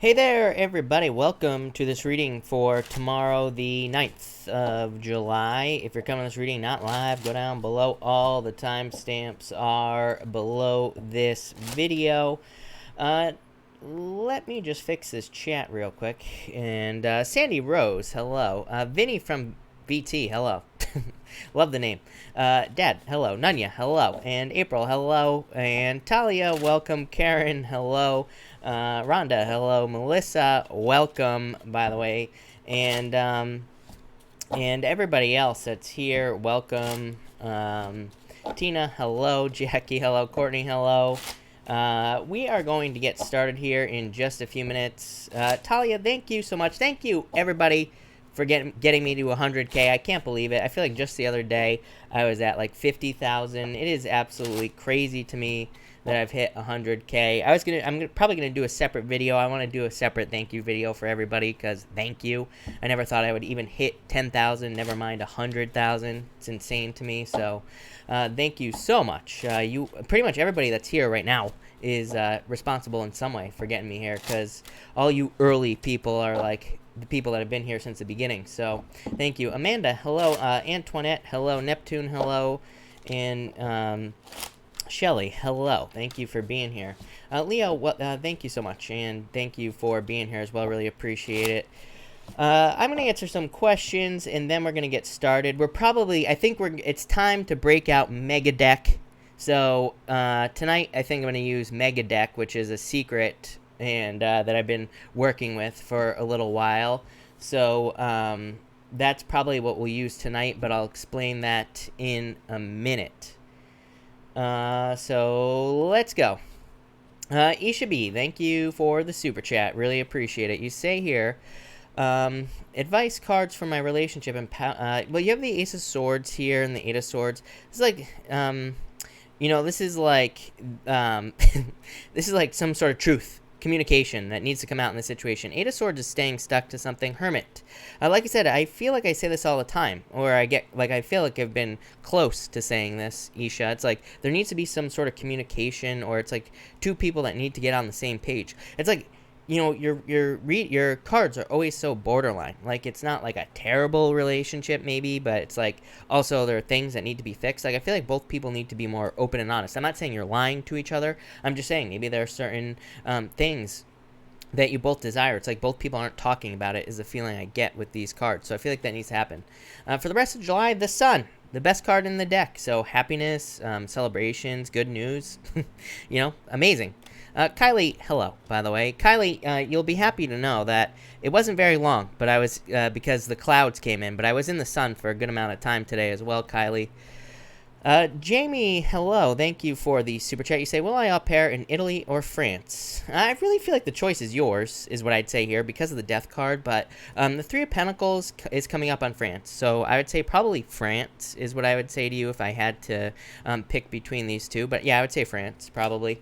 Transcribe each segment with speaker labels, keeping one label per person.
Speaker 1: Hey there, everybody. Welcome to this reading for tomorrow, the 9th of July. If you're coming to this reading not live, go down below. All the timestamps are below this video. Let me just fix this chat real quick. And Sandy Rose, hello. Vinny from VT, hello. Love the name. Dad, hello. Nunya, hello. And April, hello. And Talia, welcome. Karen, hello. Rhonda, hello. Melissa, welcome, by the way. And everybody else that's here, welcome. Tina, hello. Jackie, hello. Courtney, hello. We are going to get started here in just a few minutes. Talia, thank you so much. Thank you, everybody, for getting me to 100K. I can't believe it. I feel like just the other day I was at like 50,000. It is absolutely crazy to me that I've hit 100K. I'm probably gonna do a separate video. I want to do a separate thank you video for everybody because thank you. I never thought I would even hit 10,000. Never mind 100,000. It's insane to me. So, thank you so much. You pretty much everybody that's here right now is responsible in some way for getting me here because all you early people are like the people that have been here since the beginning. So thank you. Amanda, hello. Antoinette, hello. Neptune, hello. And Shelly, hello. Thank you for being here. Leo, thank you so much. And thank you for being here as well. Really appreciate it. I'm going to answer some questions and then we're going to get started. It's time to break out Mega Deck. So tonight I think I'm going to use Mega Deck, which is a secret and that I've been working with for a little while. So that's probably what we'll use tonight, but I'll explain that in a minute. So let's go. Isha B, thank you for the super chat. Really appreciate it. You say here, advice cards for my relationship and well, you have the Ace of Swords here and the Eight of Swords. It's like this is like this is like some sort of truth. Communication that needs to come out in this situation. Eight of Swords is staying stuck to something. Hermit. Like I said, I feel like I say this all the time, or I feel like I've been close to saying this, Isha. It's like there needs to be some sort of communication, or it's like two people that need to get on the same page. It's like, your cards are always so borderline. Like, it's not like a terrible relationship maybe, but it's like also there are things that need to be fixed. Like, I feel like both people need to be more open and honest. I'm not saying you're lying to each other. I'm just saying maybe there are certain things that you both desire. It's like both people aren't talking about it is the feeling I get with these cards. So I feel like that needs to happen. For the rest of July, the Sun. The best card in the deck. So happiness, celebrations, good news. Amazing. Kylie, hello, by the way. Kylie, you'll be happy to know that it wasn't very long, but I was, because the clouds came in, but I was in the sun for a good amount of time today as well, Kylie. Jamie, hello, thank you for the super chat. You say, will I au pair in Italy or France? I really feel like the choice is yours, is what I'd say here, because of the death card, but the Three of Pentacles is coming up on France, so I would say probably France is what I would say to you if I had to pick between these two, but yeah, I would say France, probably.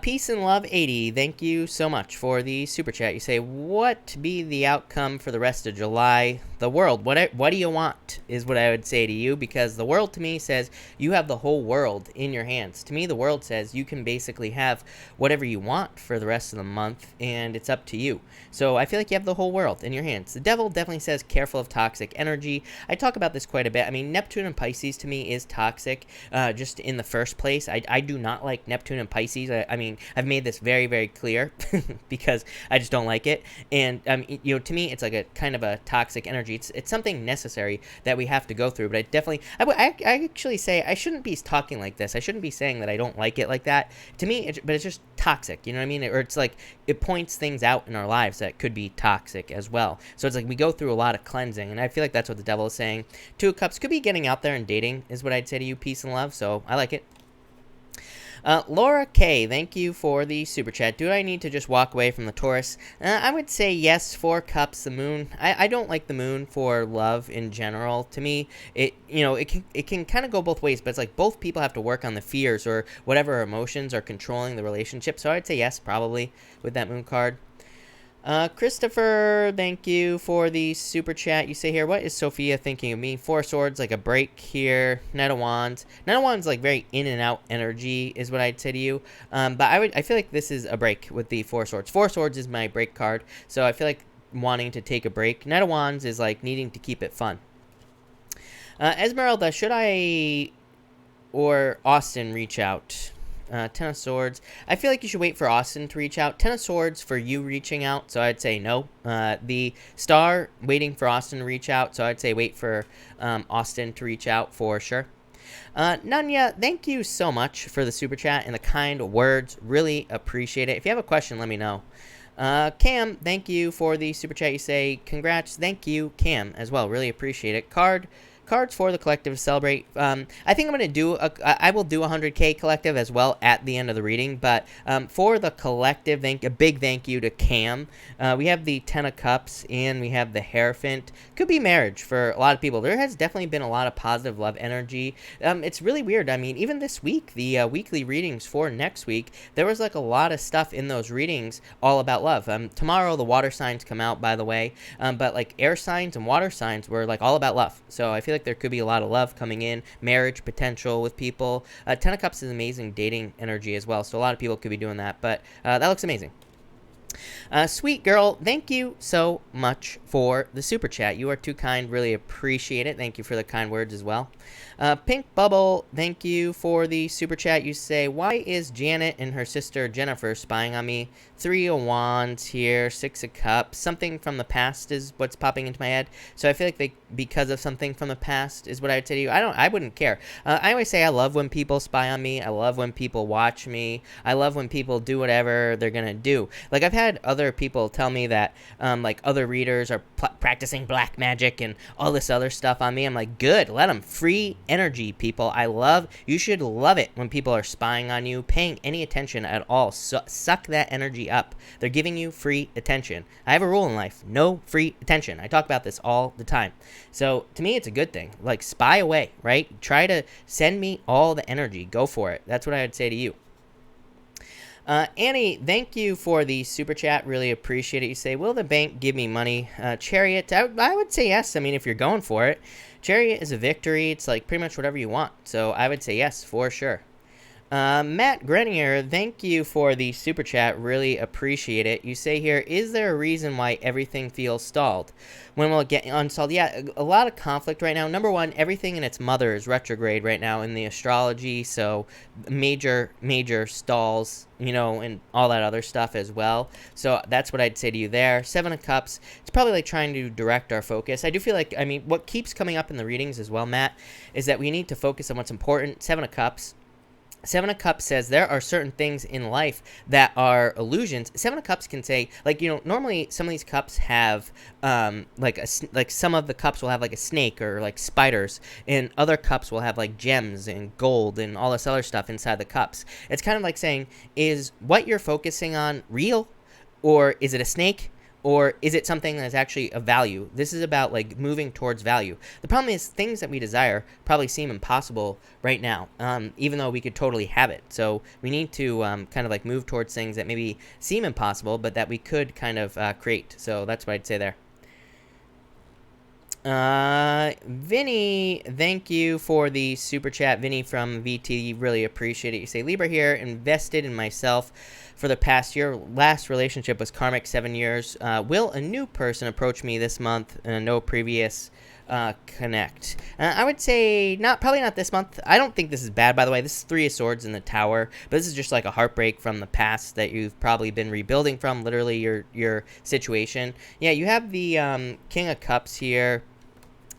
Speaker 1: Peace and Love 80, thank you so much for the super chat. You say, what be the outcome for the rest of July? The world, what do you want is what I would say to you, because the world to me says you have the whole world in your hands. To me, the world says you can basically have whatever you want for the rest of the month, and it's up to you. So I feel like you have the whole world in your hands. The devil definitely says careful of toxic energy. I talk about this quite a bit. I mean, Neptune and Pisces to me is toxic just in the first place. I do not like Neptune and Pisces. I mean, I've made this very, very clear because I just don't like it. And, to me, it's like a kind of a toxic energy. It's something necessary that we have to go through. But I definitely, I actually say I shouldn't be talking like this. I shouldn't be saying that I don't like it like that. To me, but it's just toxic. You know what I mean? Or it's like it points things out in our lives that could be toxic as well. So it's like we go through a lot of cleansing. And I feel like that's what the devil is saying. Two of Cups could be getting out there and dating is what I'd say to you. Peace and love. So I like it. Laura K, thank you for the super chat. Do I need to just walk away from the Taurus? I would say yes. 4 Cups, the moon. I don't like the moon for love in general. To me, it can kind of go both ways, but it's like both people have to work on the fears or whatever emotions are controlling the relationship. So I'd say yes, probably with that moon card. Christopher, thank you for the super chat. You say here, what is Sophia thinking of me? Four Swords, like a break here. Knight of Wands. Knight of Wands, like very in and out energy is what I'd say to you. But I feel like this is a break with the Four Swords. Four Swords is my break card, so I feel like wanting to take a break. Knight of Wands is like needing to keep it fun. Esmeralda, should I or Austin reach out? Ten of Swords. I feel like you should wait for Austin to reach out. Ten of Swords for you reaching out, so I'd say no. The Star waiting for Austin to reach out, so I'd say wait for Austin to reach out for sure. Nanya, thank you so much for the super chat and the kind words. Really appreciate it. If you have a question, let me know. Cam, thank you for the super chat. You say congrats. Thank you, Cam, as well. Really appreciate it. Cards for the collective to celebrate. I think I'm going to do I will do a 100K collective as well at the end of the reading, but for the collective, a big thank you to Cam. We have the Ten of Cups and we have the Hierophant. Could be marriage for a lot of people. There has definitely been a lot of positive love energy. It's really weird. I mean, even this week, the weekly readings for next week, there was like a lot of stuff in those readings all about love. Tomorrow the water signs come out, by the way, but like air signs and water signs were like all about love. So I feel like there could be a lot of love coming in, marriage potential with people. Ten of Cups is amazing dating energy as well, so a lot of people could be doing that, but that looks amazing. Sweet girl, thank you so much for the super chat. You are too kind. Really appreciate it. Thank you for the kind words as well. Pink Bubble, thank you for the super chat. You say, why is Janet and her sister Jennifer spying on me? Three of Wands here, Six of Cups. Something from the past is what's popping into my head. So I feel like because of something from the past is what I would say to you. I wouldn't care. I always say I love when people spy on me. I love when people watch me. I love when people do whatever they're gonna do. Like I've had other people tell me that like other readers are practicing black magic and all this other stuff on me. I'm like, good, let them. Free energy, people. You should love it when people are spying on you, paying any attention at all. Suck that energy up. They're giving you free attention. I have a rule in life: no free attention. I talk about this all the time. So to me, it's a good thing. Like, spy away, right? Try to send me all the energy. Go for it. That's what I would say to you. Annie, thank you for the super chat. Really appreciate it. You say, will the bank give me money? Chariot, I would say yes. I mean, if you're going for it. Chariot is a victory. It's like pretty much whatever you want. So I would say yes, for sure. Matt Grenier, thank you for the super chat. Really appreciate it. You say here, is there a reason why everything feels stalled? When will it get unstalled? Yeah, a lot of conflict right now. Number one, everything in its mother is retrograde right now in the astrology, so major stalls, and all that other stuff as well. So that's what I'd say to you there. Seven of Cups, it's probably like trying to direct our focus. I do feel like, what keeps coming up in the readings as well, Matt, is that we need to focus on what's important. Seven of Cups. Seven of Cups says there are certain things in life that are illusions. Seven of Cups can say, normally some of these cups have, some of the cups will have like a snake or like spiders, and other cups will have like gems and gold and all this other stuff inside the cups. It's kind of like saying, is what you're focusing on real, or is it a snake? Or is it something that's actually of value? This is about like moving towards value. The problem is things that we desire probably seem impossible right now, even though we could totally have it. So we need to kind of like move towards things that maybe seem impossible, but that we could kind of create. So that's what I'd say there. Vinny, thank you for the super chat. Vinny from VT, really appreciate it. You say, Libra here, invested in myself for the past year. Last relationship was karmic, 7 years. Will a new person approach me this month? No previous connect. I would say probably not this month. I don't think this is bad, by the way. This is Three of Swords in the Tower, but this is just like a heartbreak from the past that you've probably been rebuilding from, literally your situation. Yeah, you have the King of Cups here.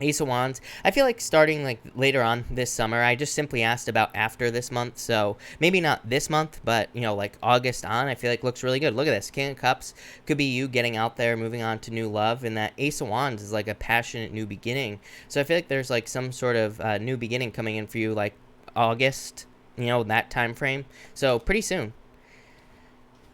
Speaker 1: Ace of Wands. I feel like starting like later on this summer. I just simply asked about after this month, so maybe not this month, but like August on, I feel like looks really good. Look at this. King of Cups could be you getting out there, moving on to new love, and that Ace of Wands is like a passionate new beginning. So I feel like there's like some sort of new beginning coming in for you, like August, that time frame. So pretty soon.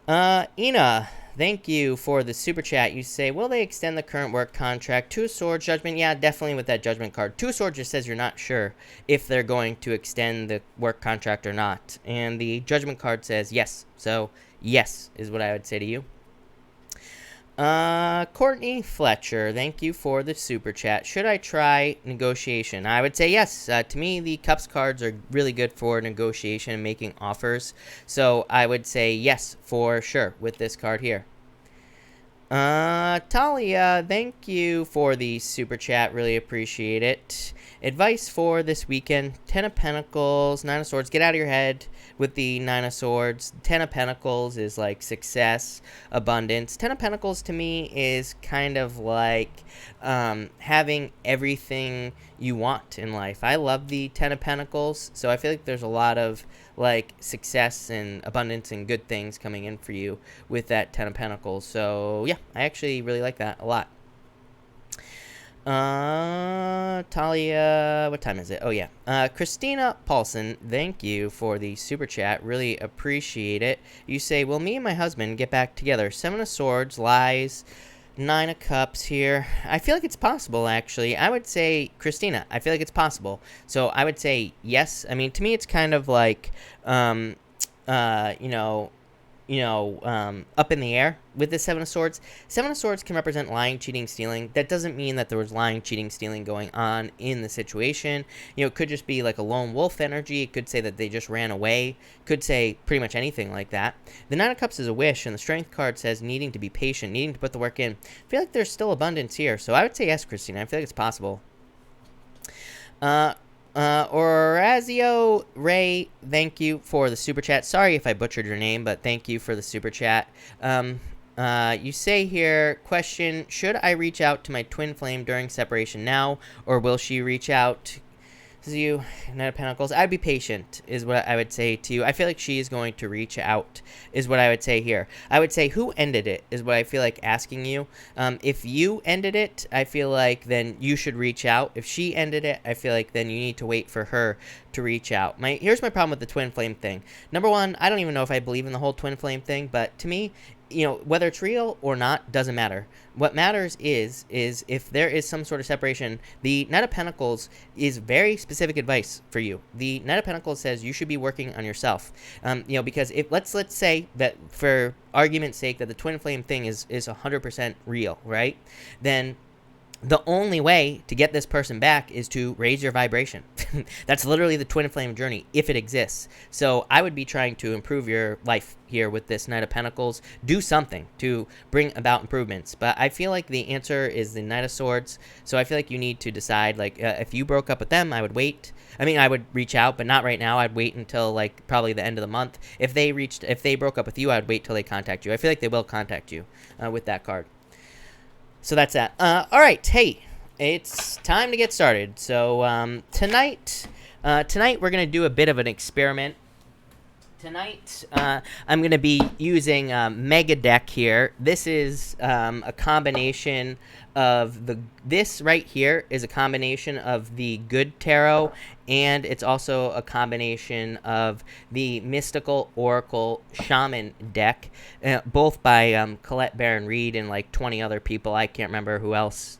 Speaker 1: Ina, thank you for the super chat. You say, will they extend the current work contract? Two of Swords, Judgment. Yeah, definitely with that Judgment card. Two of Swords just says you're not sure if they're going to extend the work contract or not. And the Judgment card says yes. So yes is what I would say to you. Courtney Fletcher, thank you for the super chat. Should I try negotiation? I would say yes. To me, the Cups cards are really good for negotiation and making offers. So I would say yes, for sure, with this card here. Talia, thank you for the super chat. Really appreciate it. Advice for this weekend: Ten of Pentacles, Nine of Swords. Get out of your head with the Nine of Swords. Ten of Pentacles is like success, abundance. Ten of Pentacles to me is kind of like having everything you want in life. I love the Ten of Pentacles, so I feel like there's a lot of like success and abundance and good things coming in for you with that Ten of Pentacles. So yeah, I actually really like that a lot. Talia, what time is it? Oh yeah. Christina Paulson, thank you for the super chat. Really appreciate it. You say, will me and my husband get back together? Seven of Swords, lies, Nine of Cups here. I feel like it's possible, actually. I would say, Christina, I feel like it's possible. So I would say yes. I mean, to me, it's kind of like, up in the air with the Seven of Swords. Seven of Swords can represent lying, cheating, stealing. That doesn't mean that there was lying, cheating, stealing going on in the situation. It could just be like a lone wolf energy. It could say that they just ran away. It could say pretty much anything like that. The Nine of Cups is a wish, and the Strength card says needing to be patient, needing to put the work in. I feel like there's still abundance here, so I would say yes, Christina. I feel like it's possible. Orazio Ray, thank you for the super chat. Sorry if I butchered your name, but thank you for the super chat. You say here, question, should I reach out to my twin flame during separation now, or will she reach out to you? Knight of Pentacles, I'd be patient, is what I would say to you. I feel like she is going to reach out, is what I would say here. I would say, who ended it, is what I feel like asking you. If you ended it, I feel like then you should reach out. If she ended it, I feel like then you need to wait for her to reach out. Here's my problem with the twin flame thing. Number one, I don't even know if I believe in the whole twin flame thing, but to me, whether it's real or not doesn't matter. What matters is if there is some sort of separation. The Knight of Pentacles is very specific advice for you. The Knight of Pentacles says you should be working on yourself. Because if let's say that for argument's sake that the twin flame thing is 100% real, right? Then the only way to get this person back is to raise your vibration. That's literally the twin flame journey, if it exists. So I would be trying to improve your life here with this Knight of Pentacles. Do something to bring about improvements. But I feel like the answer is the Knight of Swords. So I feel like you need to decide, like, if you broke up with them, I would wait. I mean, I would reach out, but not right now. I'd wait until, like, probably the end of the month. If they broke up with you, I'd wait till they contact you. I feel like they will contact you with that card. So that's that. All right, hey, it's time to get started. So tonight we're going to do a bit of an experiment. Tonight, I'm going to be using Mega Deck here. This is a combination of this right here is a combination of the Good Tarot, and it's also a combination of the Mystical Oracle Shaman deck, both by Colette Baron-Reed and like 20 other people. I can't remember who else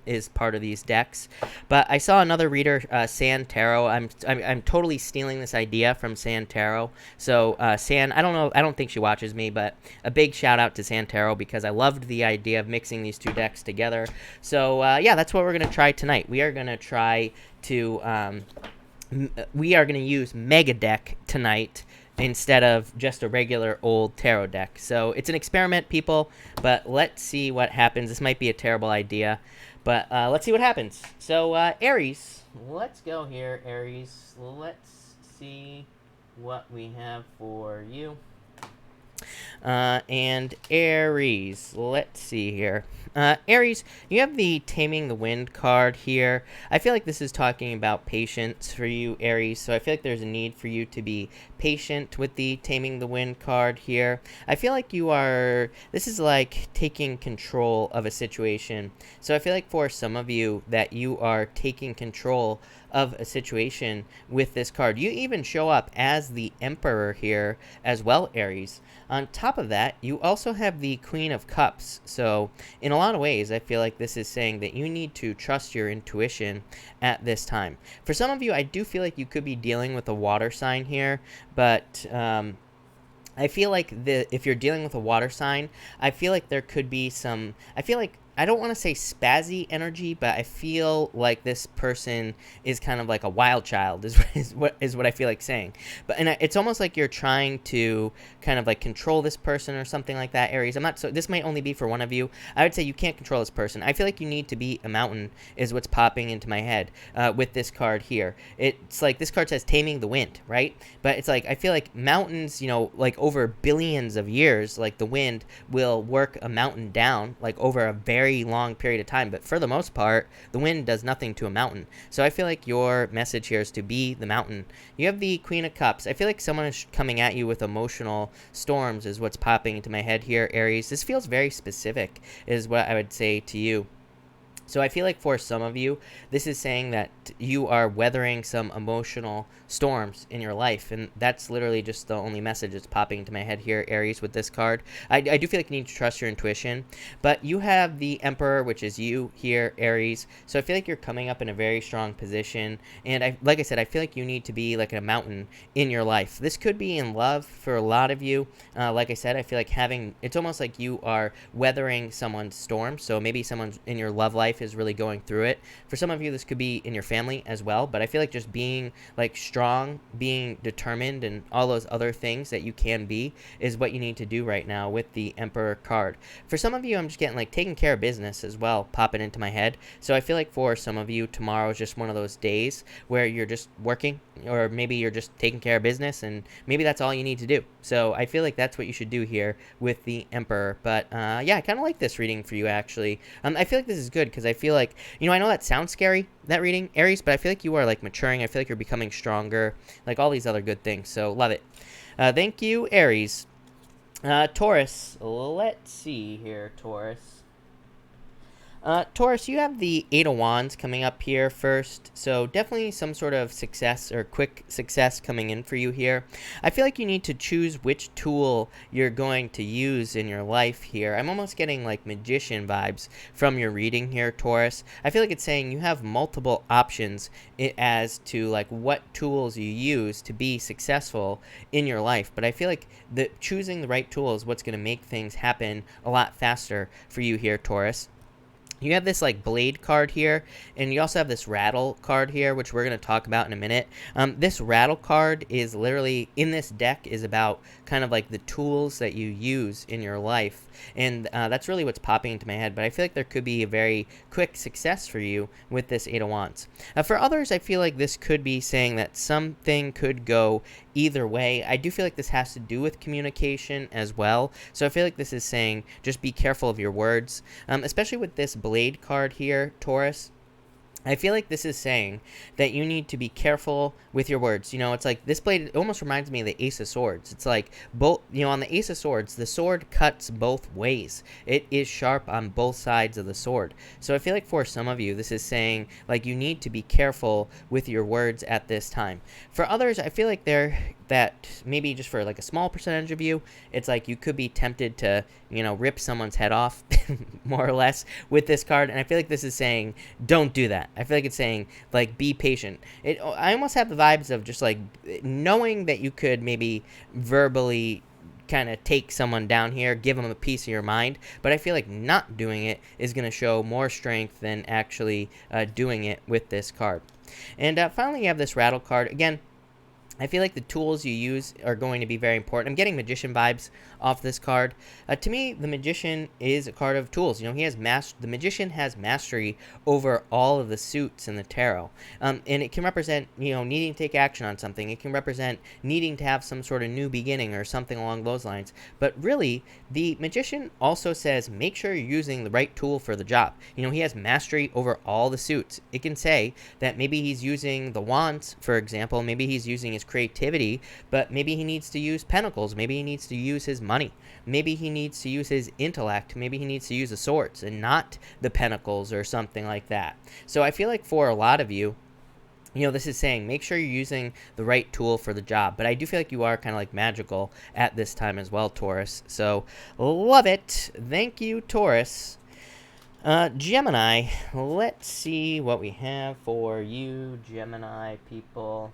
Speaker 1: is part of these decks. But I saw another reader, San Tarot. I'm totally stealing this idea from San Tarot. So San, I don't think she watches me, but a big shout out to San Tarot because I loved the idea of mixing these two decks together. So yeah, that's what we're gonna try tonight. We are gonna try to we are gonna use Mega Deck tonight instead of just a regular old tarot deck. So it's an experiment, people, but let's see what happens. This might be a terrible idea, but let's see what happens. So Aries, let's go here, Aries. Let's see what we have for you. And Aries, let's see here. Aries, you have the Taming the Wind card here. I feel like this is talking about patience for you, Aries, so I feel like there's a need for you to be patient with the Taming the Wind card here. I feel like this is like taking control of a situation. So I feel like for some of you that you are taking control of a situation with this card. You even show up as the Emperor here as well, Aries. On top of that, you also have the Queen of Cups. So in a lot of ways, I feel like this is saying that you need to trust your intuition at this time. For some of you, I do feel like you could be dealing with a water sign here, but I feel like if you're dealing with a water sign, I feel like there could be some. I feel like I don't want to say spazzy energy, but I feel like this person is kind of like a wild child. Is what I feel like saying. But it's almost like you're trying to kind of like control this person or something like that. Aries, I'm not. So this might only be for one of you. I would say you can't control this person. I feel like you need to be a mountain. Is what's popping into my head with this card here. It's like this card says taming the wind, right? But it's like I feel like mountains, like over billions of years, like the wind will work a mountain down, like over a very long period of time. But for the most part, the wind does nothing to a mountain. So I feel like your message here is to be the mountain. You have the Queen of Cups. I feel like someone is coming at you with emotional storms is what's popping into my head here, Aries. This feels very specific, is what I would say to you. So I feel like for some of you, this is saying that you are weathering some emotional storms in your life. And that's literally just the only message that's popping into my head here, Aries, with this card. I do feel like you need to trust your intuition. But you have the Emperor, which is you here, Aries. So I feel like you're coming up in a very strong position. And like I said, I feel like you need to be like a mountain in your life. This could be in love for a lot of you. Like I said, I feel like it's almost like you are weathering someone's storm. So maybe someone in your love life is really going through it. For some of you, this could be in your family as well, but I feel like just being like strong, being determined, and all those other things that you can be is what you need to do right now with the Emperor card. For some of you, I'm just getting like taking care of business as well popping into my head. So I feel like for some of you, tomorrow is just one of those days where you're just working, or maybe you're just taking care of business, and maybe that's all you need to do. So I feel like that's what you should do here with the Emperor. But yeah, I kind of like this reading for you, actually. I feel like this is good because I feel like, I know that sounds scary, that reading, Aries, but I feel like you are like maturing. I feel like you're becoming stronger, like all these other good things. So love it. Thank you, Aries. Taurus, let's see here, Taurus. Taurus, you have the Eight of Wands coming up here first, so definitely some sort of success or quick success coming in for you here. I feel like you need to choose which tool you're going to use in your life here. I'm almost getting like magician vibes from your reading here, Taurus. I feel like it's saying you have multiple options as to like what tools you use to be successful in your life, but I feel like choosing the right tool is what's going to make things happen a lot faster for you here, Taurus. You have this like blade card here, and you also have this rattle card here, which we're going to talk about in a minute. This rattle card is literally in this deck is about kind of like the tools that you use in your life, and that's really what's popping into my head. But I feel like there could be a very quick success for you with this Eight of Wands. For others, I feel like this could be saying that something could go either way. I do feel like this has to do with communication as well. So I feel like this is saying just be careful of your words, especially with this blade card here, Taurus. I feel like this is saying that you need to be careful with your words. It's like this blade, it almost reminds me of the Ace of Swords. It's like both, on the Ace of Swords, the sword cuts both ways. It is sharp on both sides of the sword. So I feel like for some of you, this is saying like you need to be careful with your words at this time. For others, I feel like that maybe just for like a small percentage of you, it's like you could be tempted to, rip someone's head off more or less with this card. And I feel like this is saying, don't do that. I feel like it's saying like, be patient. I almost have the vibes of just like knowing that you could maybe verbally kind of take someone down here, give them a piece of your mind, but I feel like not doing it is going to show more strength than actually doing it with this card. And finally, you have this rattle card. Again, I feel like the tools you use are going to be very important. I'm getting magician vibes off this card. To me, the magician is a card of tools. The magician has mastery over all of the suits in the tarot. And it can represent, needing to take action on something. It can represent needing to have some sort of new beginning or something along those lines. But really, the magician also says, make sure you're using the right tool for the job. He has mastery over all the suits. It can say that maybe he's using the wands, for example. Maybe he's using his creativity, but maybe he needs to use pentacles. Maybe he needs to use his money. Maybe he needs to use his intellect. Maybe he needs to use the swords and not the pentacles or something like that. So I feel like for a lot of you, this is saying make sure you're using the right tool for the job. But I do feel like you are kind of like magical at this time as well, Taurus. So love it. Thank you, Taurus. Gemini, let's see what we have for you, Gemini people.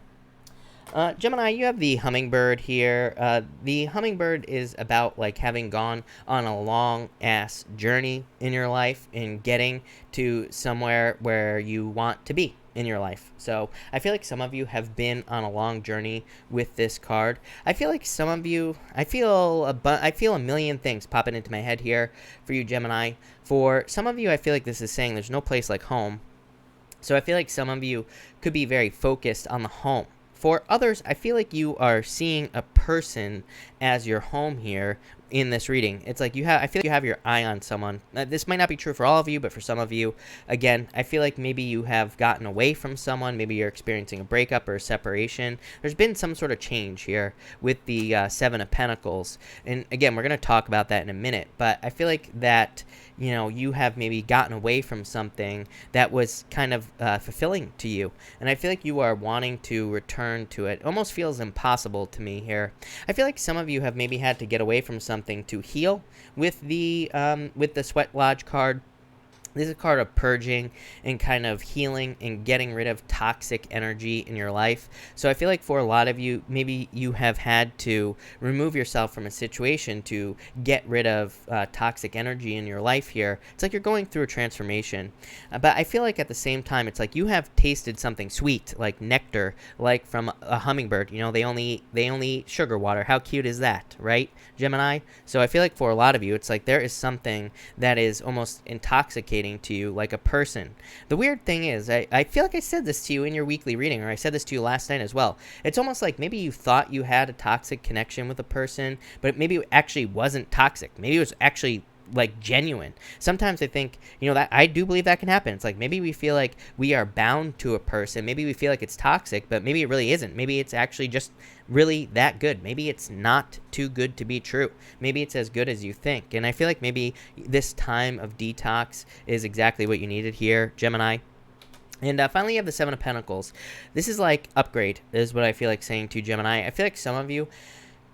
Speaker 1: Gemini, you have the hummingbird here. The hummingbird is about like having gone on a long ass journey in your life and getting to somewhere where you want to be in your life. So I feel like some of you have been on a long journey with this card. I feel like some of you, I feel a million things popping into my head here for you, Gemini. For some of you, I feel like this is saying there's no place like home. So I feel like some of you could be very focused on the home. For others, I feel like you are seeing a person as your home here in this reading. It's like I feel like you have your eye on someone. This might not be true for all of you, but for some of you, again, I feel like maybe you have gotten away from someone. Maybe you're experiencing a breakup or a separation. There's been some sort of change here with the Seven of Pentacles. And again, we're going to talk about that in a minute. But I feel like that, you know, you have maybe gotten away from something that was kind of fulfilling to you. And I feel like you are wanting to return to it. It almost feels impossible to me here. I feel like some of you have maybe had to get away from something to heal with the Sweat Lodge card. This is a card of purging and kind of healing and getting rid of toxic energy in your life. So I feel like for a lot of you, maybe you have had to remove yourself from a situation to get rid of toxic energy in your life here. It's like you're going through a transformation. But I feel like at the same time, it's like you have tasted something sweet, like nectar, like from a hummingbird. You know, they only eat sugar water. How cute is that, right, Gemini? So I feel like for a lot of you, it's like there is something that is almost intoxicating to you, like a person. The weird thing is, I feel like I said this to you in your weekly reading, or I said this to you last night as well. It's almost like maybe you thought you had a toxic connection with a person, but maybe it actually wasn't toxic. Maybe it was actually like genuine. Sometimes I think, you know, that I do believe that can happen. It's like maybe we feel like we are bound to a person. Maybe we feel like it's toxic, but maybe it really isn't. Maybe it's actually just really that good. Maybe it's not too good to be true. Maybe it's as good as you think. And I feel like maybe this time of detox is exactly what you needed here, Gemini. And finally, you have the Seven of Pentacles. This is like upgrade, is what I feel like saying to Gemini. I feel like some of you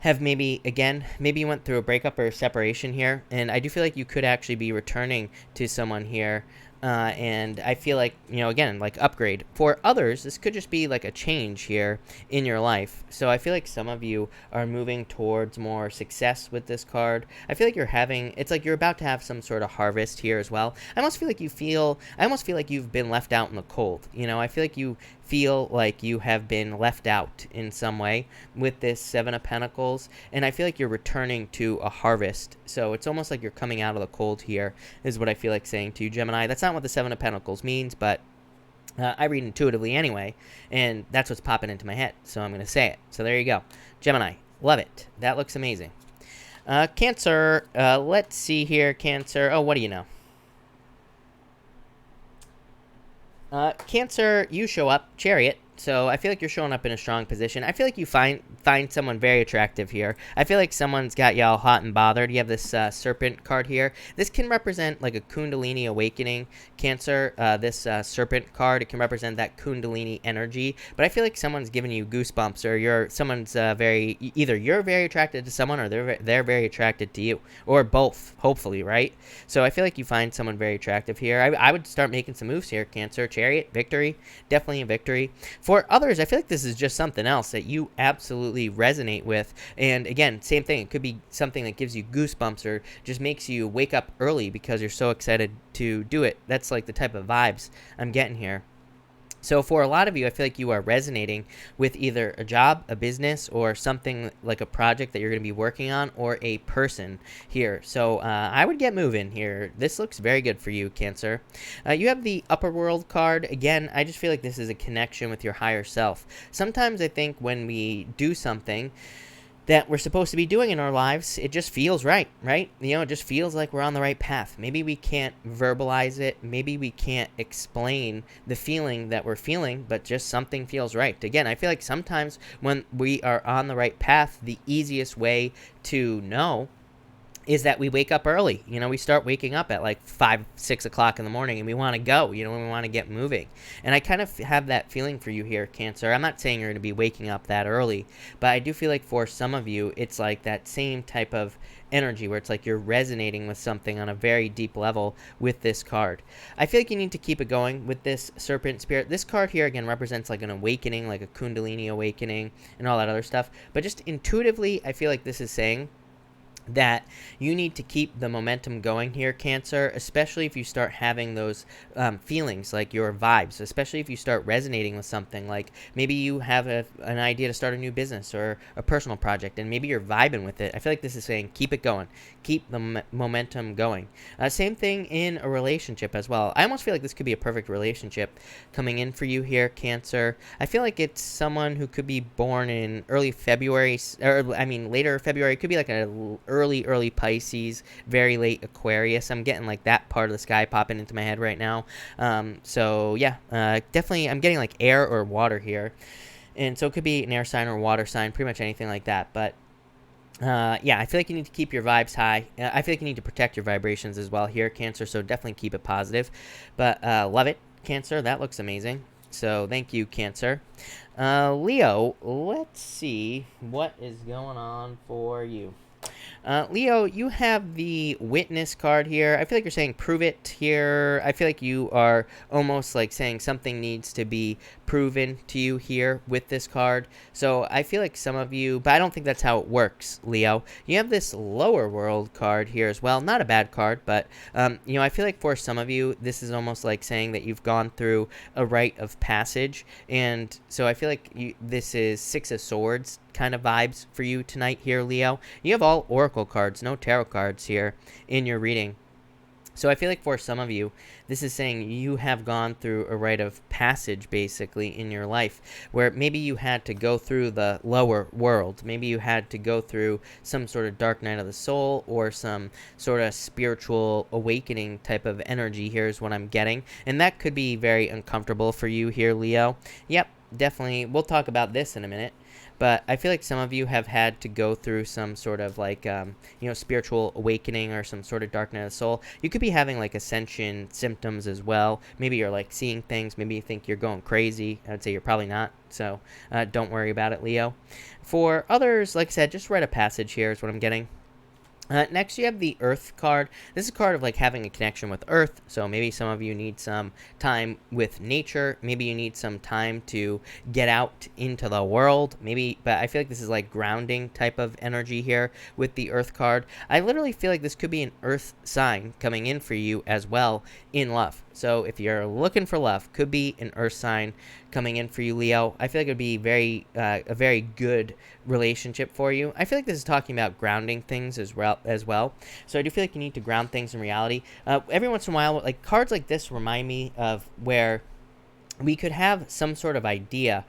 Speaker 1: have maybe you went through a breakup or a separation here, and I do feel like you could actually be returning to someone here, and I feel like, you know, again, like upgrade. For others, this could just be like a change here in your life. So I feel like some of you are moving towards more success with this card. I feel like it's like you're about to have some sort of harvest here as well. I almost feel like you've been left out in the cold. You know, I feel like you feel like you have been left out in some way with this Seven of Pentacles, and I feel like you're returning to a harvest. So it's almost like you're coming out of the cold here, is what I feel like saying to you, Gemini. That's not what the Seven of Pentacles means, but I read intuitively anyway, and that's what's popping into my head, so I'm going to say it. So there you go. Gemini, love it. That looks amazing. Cancer, let's see here, Cancer. Oh, what do you know? Cancer, you show up, Chariot. So I feel like you're showing up in a strong position. I feel like you find someone very attractive here. I feel like someone's got y'all hot and bothered. You have this serpent card here. This can represent like a Kundalini awakening, Cancer. This serpent card, it can represent that Kundalini energy. But I feel like someone's giving you goosebumps, or someone's either you're very attracted to someone, or they're very attracted to you, or both, hopefully, right? So I feel like you find someone very attractive here. I would start making some moves here, Cancer. Chariot, victory, definitely a victory. For others, I feel like this is just something else that you absolutely resonate with. And again, same thing. It could be something that gives you goosebumps or just makes you wake up early because you're so excited to do it. That's like the type of vibes I'm getting here. So for a lot of you, I feel like you are resonating with either a job, a business, or something like a project that you're going to be working on, or a person here. So I would get moving here. This looks very good for you, Cancer. You have the Upper World card. Again, I just feel like this is a connection with your higher self. Sometimes I think when we do something that we're supposed to be doing in our lives, it just feels right? You know, it just feels like we're on the right path. Maybe we can't verbalize it. Maybe we can't explain the feeling that we're feeling, but just something feels right. Again, I feel like sometimes when we are on the right path, the easiest way to know is that we wake up early. You know, we start waking up at like 5, 6 o'clock in the morning, and we want to go, you know, and we want to get moving. And I kind of have that feeling for you here, Cancer. I'm not saying you're going to be waking up that early, but I do feel like for some of you, it's like that same type of energy where it's like you're resonating with something on a very deep level with this card. I feel like you need to keep it going with this Serpent Spirit. This card here, again, represents like an awakening, like a Kundalini awakening and all that other stuff. But just intuitively, I feel like this is saying that you need to keep the momentum going here, Cancer, especially if you start having those feelings, like your vibes, especially if you start resonating with something, like maybe you have an idea to start a new business or a personal project, and maybe you're vibing with it. I feel like this is saying keep it going, keep the momentum going. Same thing in a relationship as well. I almost feel like this could be a perfect relationship coming in for you here, Cancer. I feel like it's someone who could be born in early February, or I mean later February. It could be like an early Pisces, very late Aquarius. I'm getting like that part of the sky popping into my head right now. So yeah, definitely I'm getting like air or water here. And so it could be an air sign or water sign, pretty much anything like that. But yeah, I feel like you need to keep your vibes high. I feel like you need to protect your vibrations as well here, Cancer. So definitely keep it positive. But love it, Cancer. That looks amazing. So thank you, Cancer. Leo, let's see what is going on for you. Leo, you have the Witness card here. I feel like you're saying prove it here. I feel like you are almost like saying something needs to be proven to you here with this card. So I feel like some of you, but I don't think that's how it works, Leo. You have this Lower World card here as well. Not a bad card, but you know, I feel like for some of you, this is almost like saying that you've gone through a rite of passage. And so I feel like this is Six of Swords kind of vibes for you tonight here, Leo. You have all oracle cards, no tarot cards here in your reading. So I feel like for some of you, this is saying you have gone through a rite of passage, basically, in your life, where maybe you had to go through the lower world. Maybe you had to go through some sort of dark night of the soul or some sort of spiritual awakening type of energy here is what I'm getting. And that could be very uncomfortable for you here, Leo. Yep, definitely. We'll talk about this in a minute. But I feel like some of you have had to go through some sort of like, you know, spiritual awakening or some sort of dark night of the soul. You could be having like ascension symptoms as well. Maybe you're like seeing things. Maybe you think you're going crazy. I would say you're probably not. So don't worry about it, Leo. For others, like I said, just write a passage here is what I'm getting. Next, you have the Earth card. This is a card of like having a connection with Earth. So maybe some of you need some time with nature. Maybe you need some time to get out into the world. Maybe, but I feel like this is like grounding type of energy here with the Earth card. I literally feel like this could be an Earth sign coming in for you as well in love. So if you're looking for love, could be an Earth sign coming in for you, Leo. I feel like it would be a very good relationship for you. I feel like this is talking about grounding things as well. So I do feel like you need to ground things in reality. Every once in a while, like cards like this remind me of where we could have some sort of idea,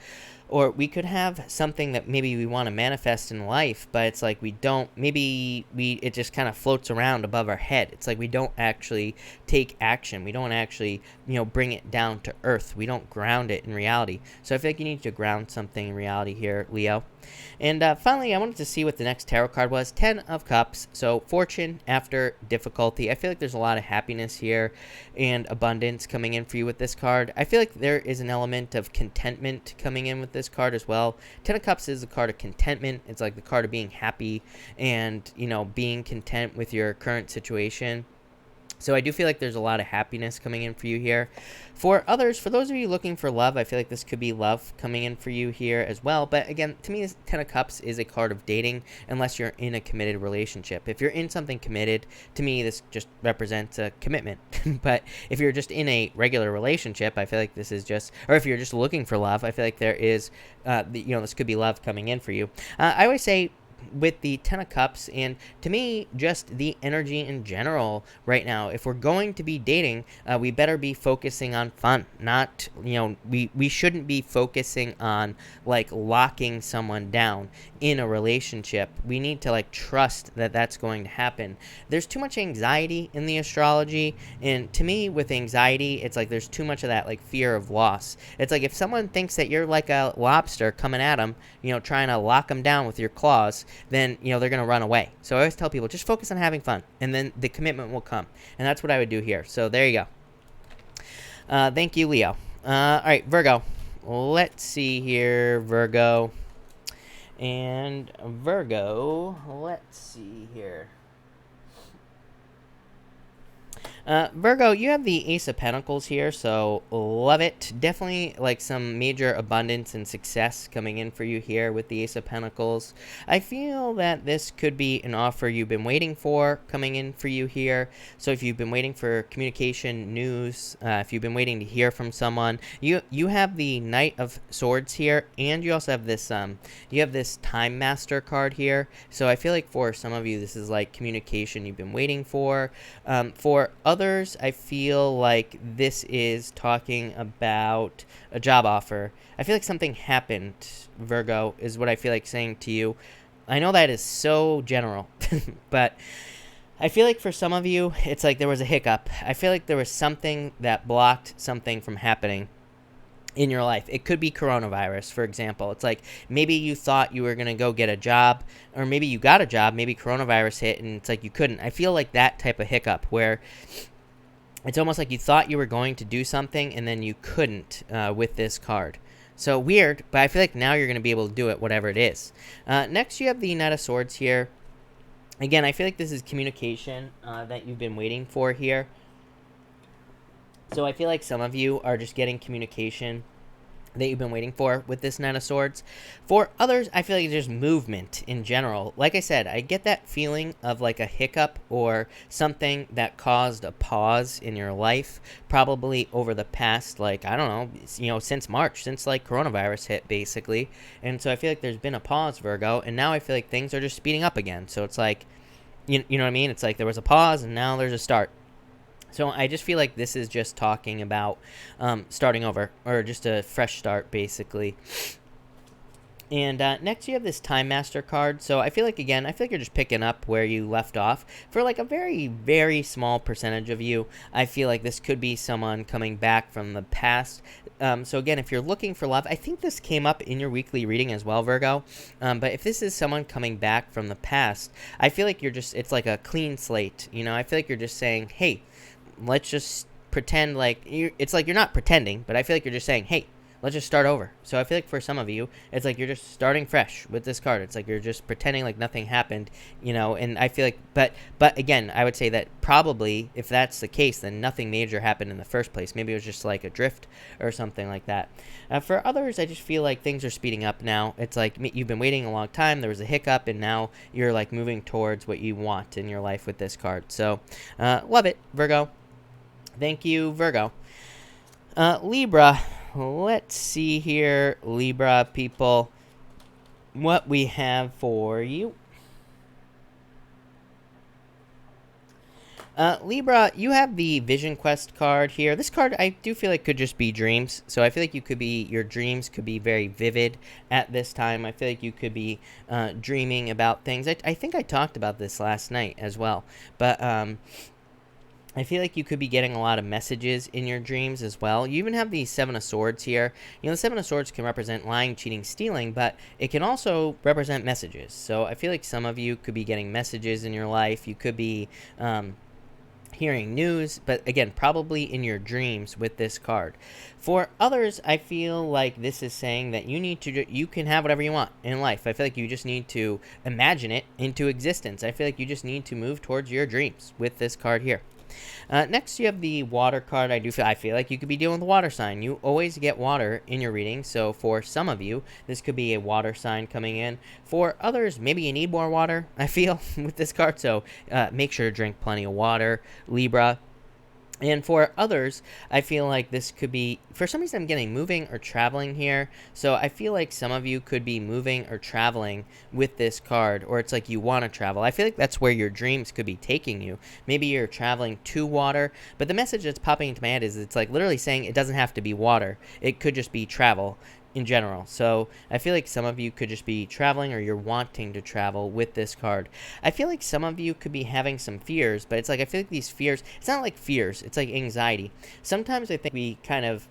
Speaker 1: or we could have something that maybe we want to manifest in life, but it's like we don't, it just kind of floats around above our head. It's like we don't actually take action. We don't actually, you know, bring it down to earth. We don't ground it in reality. So I feel like you need to ground something in reality here, Leo. And finally, I wanted to see what the next tarot card was. 10 of Cups. So fortune after difficulty. I feel like there's a lot of happiness here and abundance coming in for you with this card. I feel like there is an element of contentment coming in with this card as well. 10 of Cups is a card of contentment. It's like the card of being happy and, you know, being content with your current situation. So I do feel like there's a lot of happiness coming in for you here. For others, for those of you looking for love, I feel like this could be love coming in for you here as well. But again, to me, this 10 of Cups is a card of dating unless you're in a committed relationship. If you're in something committed, to me, this just represents a commitment. But if you're just in a regular relationship, I feel like this is just, or if you're just looking for love, I feel like there is, you know, this could be love coming in for you. I always say, with the 10 of Cups, and to me, just the energy in general right now, if we're going to be dating, we better be focusing on fun, not, you know, we shouldn't be focusing on like locking someone down in a relationship. We need to like trust that that's going to happen. There's too much anxiety in the astrology, and to me, with anxiety, it's like there's too much of that like fear of loss. It's like if someone thinks that you're like a lobster coming at them, you know, trying to lock them down with your claws, then, you know, they're going to run away. So I always tell people, just focus on having fun, and then the commitment will come. And that's what I would do here. So there you go. Thank you, Leo. All right, Virgo. Let's see here, Virgo. And Virgo, let's see here. Virgo, you have the Ace of Pentacles here, so love it. Definitely like some major abundance and success coming in for you here with the Ace of Pentacles. I feel that this could be an offer you've been waiting for coming in for you here. So if you've been waiting for communication, news, if you've been waiting to hear from someone, you have the Knight of Swords here, and you also have this Time Master card here. So I feel like for some of you, this is like communication you've been waiting for. For others, I feel like this is talking about a job offer. I feel like something happened, Virgo, is what I feel like saying to you. I know that is so general, but I feel like for some of you, it's like there was a hiccup. I feel like there was something that blocked something from happening in your life. It could be coronavirus, for example. It's like maybe you thought you were going to go get a job, or maybe you got a job, maybe coronavirus hit, and it's like you couldn't. I feel like that type of hiccup where it's almost like you thought you were going to do something and then you couldn't with this card. So weird, but I feel like now you're going to be able to do it, whatever it is. Next, you have the Knight of Swords here. Again, I feel like this is communication that you've been waiting for here. So I feel like some of you are just getting communication that you've been waiting for with this Knight of Swords. For others, I feel like there's movement in general. Like I said, I get that feeling of like a hiccup or something that caused a pause in your life, probably over the past, like, I don't know, you know, since March, since like coronavirus hit, basically. And so I feel like there's been a pause, Virgo, and now I feel like things are just speeding up again. So it's like, you know what I mean? It's like there was a pause and now there's a start. So I just feel like this is just talking about starting over, or just a fresh start, basically. And next you have this Time Master card. So I feel like, again, I feel like you're just picking up where you left off. For like a very, very small percentage of you, I feel like this could be someone coming back from the past. So again, if you're looking for love, I think this came up in your weekly reading as well, Virgo. But if this is someone coming back from the past, I feel like it's like a clean slate. You know, I feel like you're just saying, hey, let's just pretend like it's like you're not pretending, but I feel like you're just saying, hey, let's just start over. So I feel like for some of you, it's like you're just starting fresh with this card. It's like you're just pretending like nothing happened, you know. And I feel like, but again, I would say that probably if that's the case, then nothing major happened in the first place. Maybe it was just like a drift or something like that. For others, I just feel like things are speeding up now. It's like you've been waiting a long time. There was a hiccup, and now you're like moving towards what you want in your life with this card. So love it, Virgo. Thank you, Virgo. Libra. Let's see here, Libra people, what we have for you. Libra, you have the Vision Quest card here. This card, I do feel like could just be dreams. So I feel like your dreams could be very vivid at this time. I feel like you could be dreaming about things. I think I talked about this last night as well. But I feel like you could be getting a lot of messages in your dreams as well. You even have the Seven of Swords here. You know, the Seven of Swords can represent lying, cheating, stealing, but it can also represent messages. So I feel like some of you could be getting messages in your life. You could be hearing news, but again, probably in your dreams with this card. For others, I feel like this is saying that you can have whatever you want in life. I feel like you just need to imagine it into existence. I feel like you just need to move towards your dreams with this card here. Next, you have the water card. I feel like you could be dealing with a water sign. You always get water in your reading, so for some of you, this could be a water sign coming in. For others, maybe you need more water, I feel, with this card, so make sure to drink plenty of water, Libra. And for others, I feel like this could be, for some reason I'm getting moving or traveling here. So I feel like some of you could be moving or traveling with this card, or it's like you want to travel. I feel like that's where your dreams could be taking you. Maybe you're traveling to water, but the message that's popping into my head is it's like literally saying it doesn't have to be water. It could just be travel in general. So I feel like some of you could just be traveling, or you're wanting to travel with this card. I feel like some of you could be having some fears, but it's like I feel like these fears, it's not like fears, it's like anxiety. Sometimes I think we kind of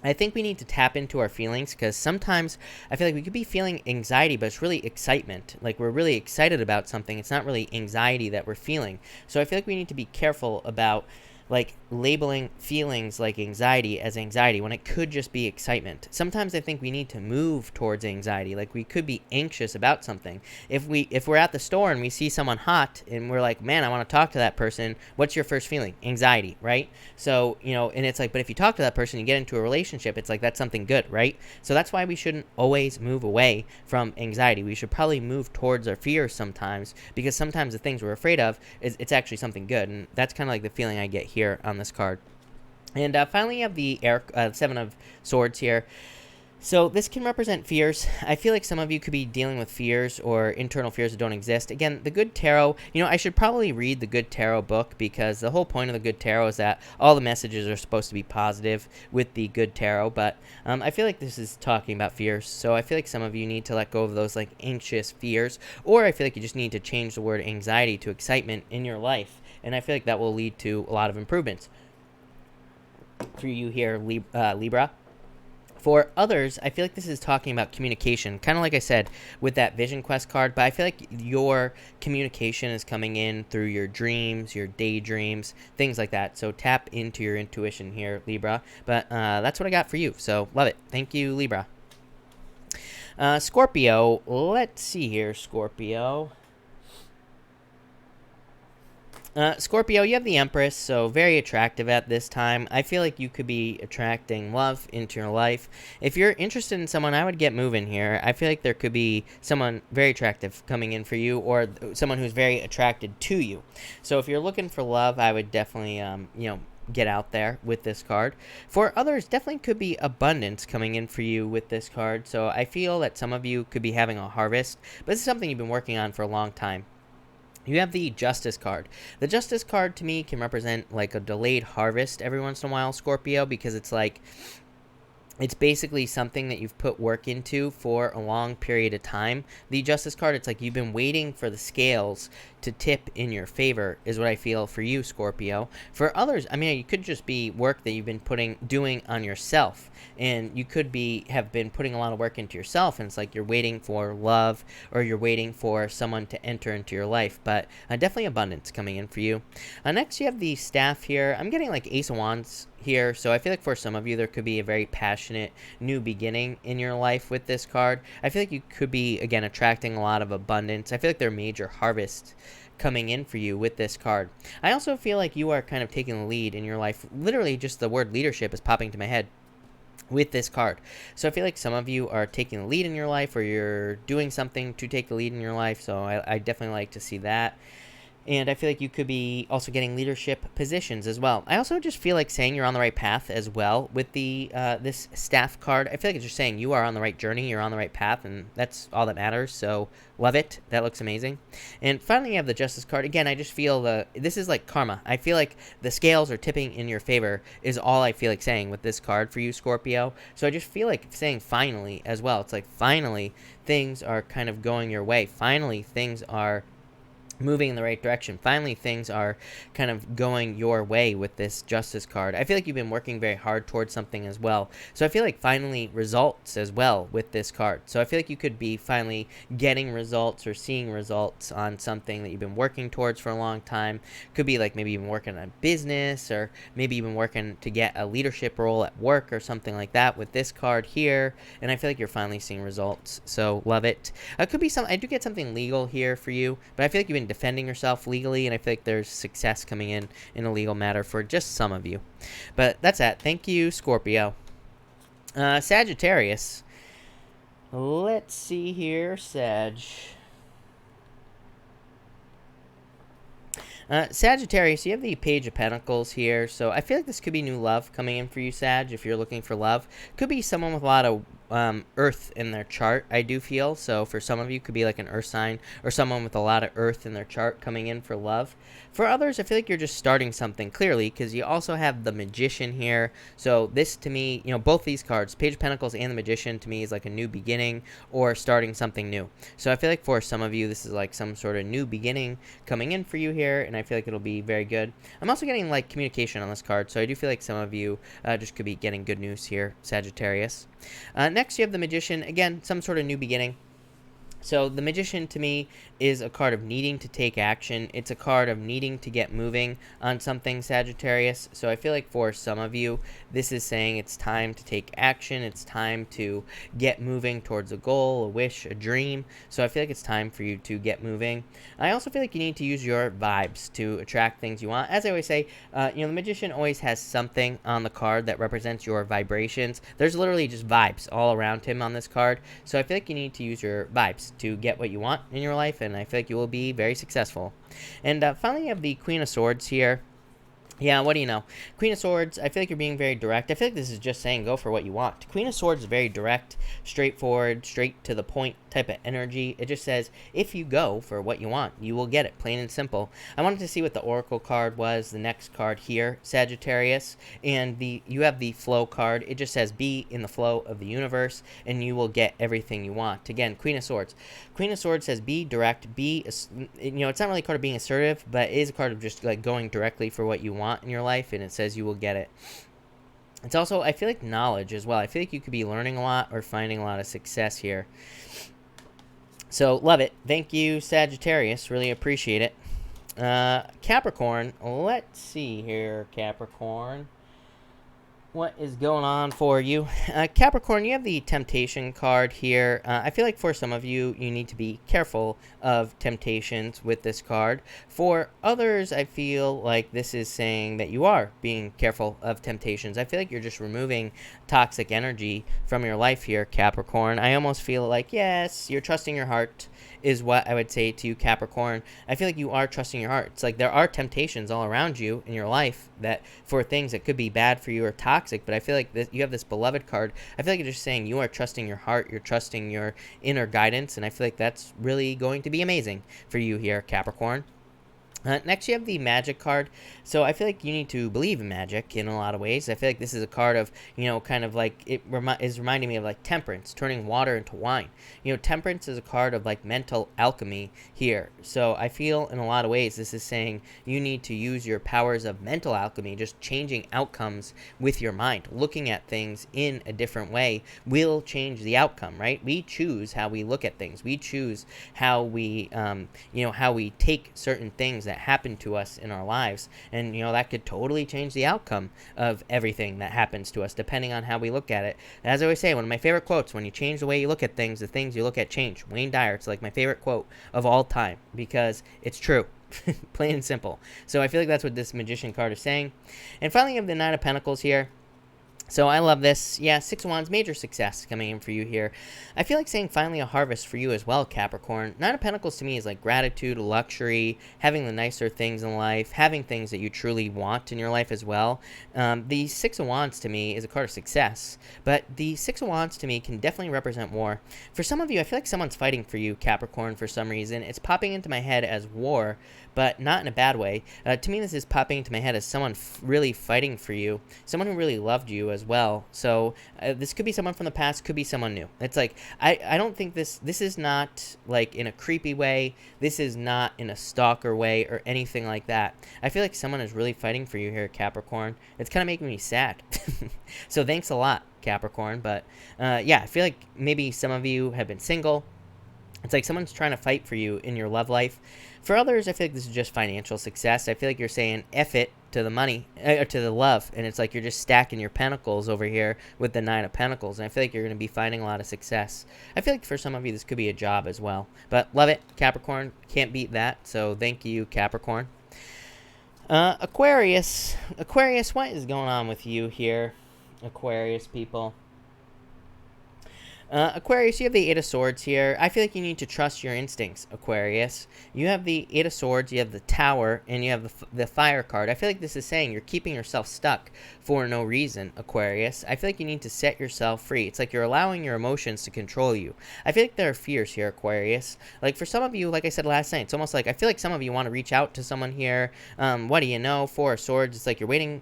Speaker 1: I think we need to tap into our feelings, because sometimes I feel like we could be feeling anxiety, but it's really excitement. Like, we're really excited about something. It's not really anxiety that we're feeling. So I feel like we need to be careful about like labeling feelings like anxiety as anxiety when it could just be excitement. Sometimes I think we need to move towards anxiety. Like, we could be anxious about something. If we're at the store and we see someone hot and we're like, man, I want to talk to that person, what's your first feeling? Anxiety, right? So, and it's like, but if you talk to that person, you get into a relationship, it's like, that's something good, right? So that's why we shouldn't always move away from anxiety. We should probably move towards our fears sometimes, because sometimes the things we're afraid of it's actually something good. And that's kind of like the feeling I get here on this card. And finally, you have the Seven of Swords here. So this can represent fears. I feel like some of you could be dealing with fears or internal fears that don't exist. Again, the Good Tarot, I should probably read the Good Tarot book, because the whole point of the Good Tarot is that all the messages are supposed to be positive with the Good Tarot. But I feel like this is talking about fears. So I feel like some of you need to let go of those like anxious fears, or I feel like you just need to change the word anxiety to excitement in your life. And I feel like that will lead to a lot of improvements for you here, Libra. For others, I feel like this is talking about communication, kind of like I said with that Vision Quest card, but I feel like your communication is coming in through your dreams, your daydreams, things like that. So tap into your intuition here, Libra. But that's what I got for you, so love it. Thank you, Libra. Scorpio, let's see here, Scorpio. Scorpio, you have the Empress, so very attractive at this time. I feel like you could be attracting love into your life. If you're interested in someone, I would get moving here. I feel like there could be someone very attractive coming in for you, or someone who's very attracted to you. So if you're looking for love, I would definitely, get out there with this card. For others, definitely could be abundance coming in for you with this card. So I feel that some of you could be having a harvest, but this is something you've been working on for a long time. You have the Justice card. The Justice card, to me, can represent like a delayed harvest every once in a while, Scorpio, because it's like, it's basically something that you've put work into for a long period of time. The Justice card, it's like you've been waiting for the scales to tip in your favor, is what I feel for you, Scorpio. For others, I mean, it could just be work that you've been doing on yourself, and you could have been putting a lot of work into yourself, and it's like you're waiting for love, or you're waiting for someone to enter into your life. But definitely abundance coming in for you. Next, you have the Staff here. I'm getting like Ace of Wands here, so I feel like for some of you there could be a very passionate new beginning in your life with this card. I feel like you could be, again, attracting a lot of abundance. I feel like there are major harvests coming in for you with this card. I also feel like you are kind of taking the lead in your life. Literally, just the word leadership is popping to my head with this card. So I feel like some of you are taking the lead in your life, or you're doing something to take the lead in your life. So I definitely like to see that. And I feel like you could be also getting leadership positions as well. I also just feel like saying you're on the right path as well with the this Staff card. I feel like it's just saying you are on the right journey, you're on the right path, and that's all that matters. So love it. That looks amazing. And finally, you have the Justice card. Again, I just feel this is like karma. I feel like the scales are tipping in your favor is all I feel like saying with this card for you, Scorpio. So I just feel like saying finally as well. It's like finally things are kind of going your way. Finally things are moving in the right direction. Finally, things are kind of going your way with this Justice card. I feel like you've been working very hard towards something as well. So I feel like finally results as well with this card. So I feel like you could be finally getting results or seeing results on something that you've been working towards for a long time. Could be like maybe you've been working on a business, or maybe you've been working to get a leadership role at work or something like that with this card here. And I feel like you're finally seeing results. So love it. It could be I do get something legal here for you, but I feel like you've been defending yourself legally, and I feel like there's success coming in a legal matter for just some of you. But that's that. Thank you, Scorpio. Sagittarius. Let's see here, Sag. Sagittarius, you have the Page of Pentacles here, so I feel like this could be new love coming in for you, Sag, if you're looking for love. Could be someone with a lot of earth in their chart, I do feel. So for some of you, it could be like an earth sign or someone with a lot of earth in their chart coming in for love. For others, I feel like you're just starting something, clearly, because you also have the Magician here. So this, to me, both these cards, Page of Pentacles and the Magician, to me is like a new beginning or starting something new. So I feel like for some of you, this is like some sort of new beginning coming in for you here, and I feel like it'll be very good. I'm also getting like communication on this card, so I do feel like some of you just could be getting good news here, Sagittarius. Next, you have the Magician. Again, some sort of new beginning. So the Magician, to me, is a card of needing to take action. It's a card of needing to get moving on something, Sagittarius. So I feel like for some of you, this is saying it's time to take action. It's time to get moving towards a goal, a wish, a dream. So I feel like it's time for you to get moving. I also feel like you need to use your vibes to attract things you want. As I always say, the Magician always has something on the card that represents your vibrations. There's literally just vibes all around him on this card. So I feel like you need to use your vibes to get what you want in your life, and I feel like you will be very successful. And finally, you have the Queen of Swords here. Yeah, what do you know? Queen of Swords, I feel like you're being very direct. I feel like this is just saying go for what you want. Queen of Swords is very direct, straightforward, straight to the point type of energy. It just says if you go for what you want, you will get it, plain and simple. I wanted to see what the Oracle card was, the next card here, Sagittarius, and you have the Flow card. It just says be in the flow of the universe, and you will get everything you want. Again, Queen of Swords. Queen of Swords says be direct, it's not really a card of being assertive, but it is a card of just like going directly for what you want in your life, and it says you will get it. It's also, I feel like, knowledge as well. I feel like you could be learning a lot or finding a lot of success here. So love it. Thank you, Sagittarius, really appreciate it. Capricorn, let's see here, Capricorn, what is going on for you? Capricorn, you have the Temptation card here. I feel like for some of you, you need to be careful of temptations with this card. For others, I feel like this is saying that you are being careful of temptations. I feel like you're just removing toxic energy from your life here, Capricorn. I almost feel like, yes, you're trusting your heart is what I would say to you, Capricorn. I feel like you are trusting your heart. It's like there are temptations all around you in your life that for things that could be bad for you or toxic, but I feel like you have this Beloved card. I feel like you're just saying you are trusting your heart, you're trusting your inner guidance, and I feel like that's really going to be amazing for you here, Capricorn. Next, you have the Magic card. So I feel like you need to believe in magic in a lot of ways. I feel like this is a card of, kind of like, is reminding me of like temperance, turning water into wine. Temperance is a card of like mental alchemy here. So I feel in a lot of ways this is saying you need to use your powers of mental alchemy, just changing outcomes with your mind. Looking at things in a different way will change the outcome, right? We choose how we look at things. We choose how we, how we take certain things that happen to us in our lives, and that could totally change the outcome of everything that happens to us depending on how we look at it. As I always say, one of my favorite quotes, when you change the way you look at things, the things you look at change. Wayne Dyer, it's like my favorite quote of all time because it's true. Plain and simple. So I feel like that's what this Magician card is saying. And finally, you have the Nine of Pentacles here. So I love this. Yeah, Six of Wands, major success coming in for you here. I feel like saying finally a harvest for you as well, Capricorn. Nine of Pentacles to me is like gratitude, luxury, having the nicer things in life, having things that you truly want in your life as well. The Six of Wands to me is a card of success, but the Six of Wands to me can definitely represent war. For some of you, I feel like someone's fighting for you, Capricorn, for some reason. It's popping into my head as war, but not in a bad way. To me, this is popping into my head as someone really fighting for you, someone who really loved you as well. So this could be someone from the past, could be someone new. It's like I don't think this is not like in a creepy way. This is not in a stalker way or anything like that. I feel like someone is really fighting for you here, Capricorn. It's kind of making me sad. So thanks a lot, Capricorn. But yeah, I feel like maybe some of you have been single. It's like someone's trying to fight for you in your love life. For others, I feel like this is just financial success. I feel like you're saying F it to the money, or to the love, and it's like you're just stacking your pentacles over here with the Nine of Pentacles, and I feel like you're going to be finding a lot of success. I feel like for some of you, this could be a job as well. But love it, Capricorn. Can't beat that, so thank you, Capricorn. Aquarius. Aquarius, what is going on with you here, Aquarius people? Aquarius, you have the Eight of Swords here. I feel like you need to trust your instincts, Aquarius. You have the Eight of Swords, you have the Tower, and you have the Fire card. I feel like this is saying you're keeping yourself stuck for no reason, Aquarius. I feel like you need to set yourself free. It's like you're allowing your emotions to control you. I feel like there are fears here, Aquarius. Like for some of you, like I said last night, it's almost like I feel like some of you want to reach out to someone here. What do you know? Four of Swords, it's like you're waiting.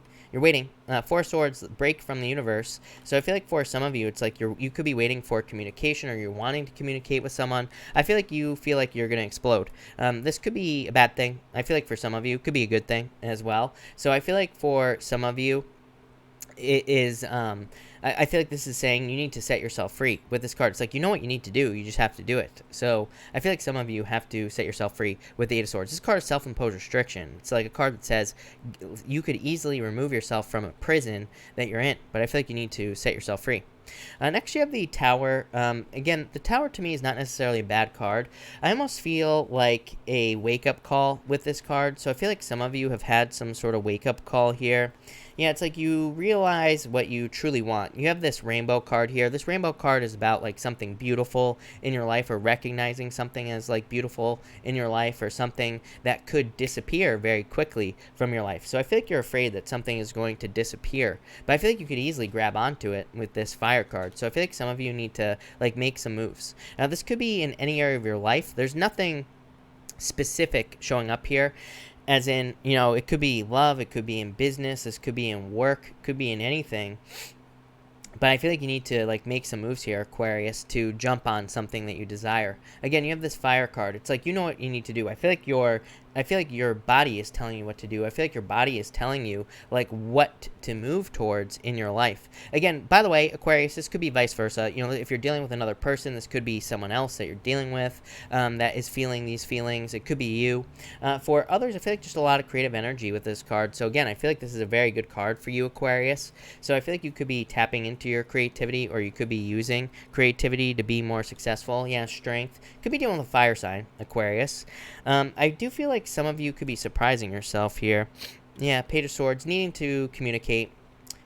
Speaker 1: Four of Swords, break from the universe. So I feel like for some of you, it's like you could be waiting for communication, or you're wanting to communicate with someone. I feel like you feel like you're going to explode. This could be a bad thing. I feel like for some of you, it could be a good thing as well. So I feel like for some of you, it is I feel like this is saying you need to set yourself free with this card. It's like you know what you need to do, you just have to do it. So I feel like some of you have to set yourself free with the Eight of Swords. This card is self-imposed restriction. It's like a card that says you could easily remove yourself from a prison that you're in, but I feel like you need to set yourself free. Next, you have the Tower. Again, the Tower to me is not necessarily a bad card. I almost feel like a wake-up call with this card. So I feel like some of you have had some sort of wake-up call here. Yeah, it's like you realize what you truly want. You have this Rainbow card here. This Rainbow card is about like something beautiful in your life, or recognizing something as like beautiful in your life, or something that could disappear very quickly from your life. So I feel like you're afraid that something is going to disappear, but I feel like you could easily grab onto it with this Fire card. So I feel like some of you need to like make some moves. Now this could be in any area of your life. There's nothing specific showing up here, as in, you know, it could be love, it could be in business, this could be in work, it could be in anything. But I feel like you need to like make some moves here, Aquarius, to jump on something that you desire. Again, you have this Fire card. It's like you know what you need to do. I feel like your body is telling you what to do. I feel like your body is telling you like what to move towards in your life. Again, by the way, Aquarius, this could be vice versa. You know, if you're dealing with another person, this could be someone else that you're dealing with that is feeling these feelings. It could be you. For others, I feel like just a lot of creative energy with this card. So again, I feel like this is a very good card for you, Aquarius. So I feel like you could be tapping into your creativity, or you could be using creativity to be more successful. Yeah, strength. Could be dealing with a fire sign, Aquarius. I do feel like some of you could be surprising yourself here. Yeah, Page of Swords, needing to communicate.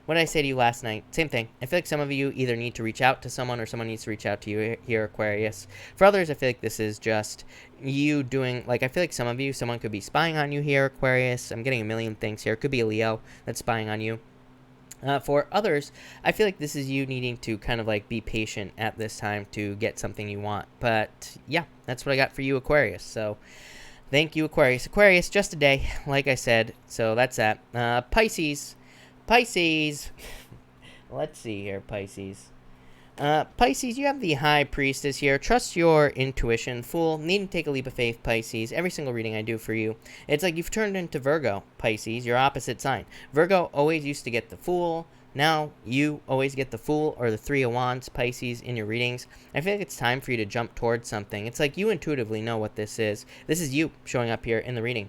Speaker 1: What did I say to you last night? Same thing. I feel like some of you either need to reach out to someone, or someone needs to reach out to you here, Aquarius. For others, I feel like this is just you doing, like, I feel like some of you, someone could be spying on you here, Aquarius. I'm getting a million things here. It could be a Leo that's spying on you. For others, I feel like this is you needing to kind of like be patient at this time to get something you want. But yeah, that's what I got for you, Aquarius. So thank you, Aquarius. Aquarius, just a day, like I said. So that's that. Pisces. Pisces. Let's see here, Pisces. Pisces, you have the High Priestess here. Trust your intuition. Fool, need to take a leap of faith, Pisces. Every single reading I do for you, it's like you've turned into Virgo, Pisces, your opposite sign. Virgo always used to get the Fool. Now you always get the Fool or the Three of Wands, Pisces, in your readings. I feel like it's time for you to jump towards something. It's like you intuitively know what this is. This is you showing up here in the reading.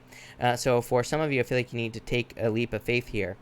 Speaker 1: So for some of you, I feel like you need to take a leap of faith here.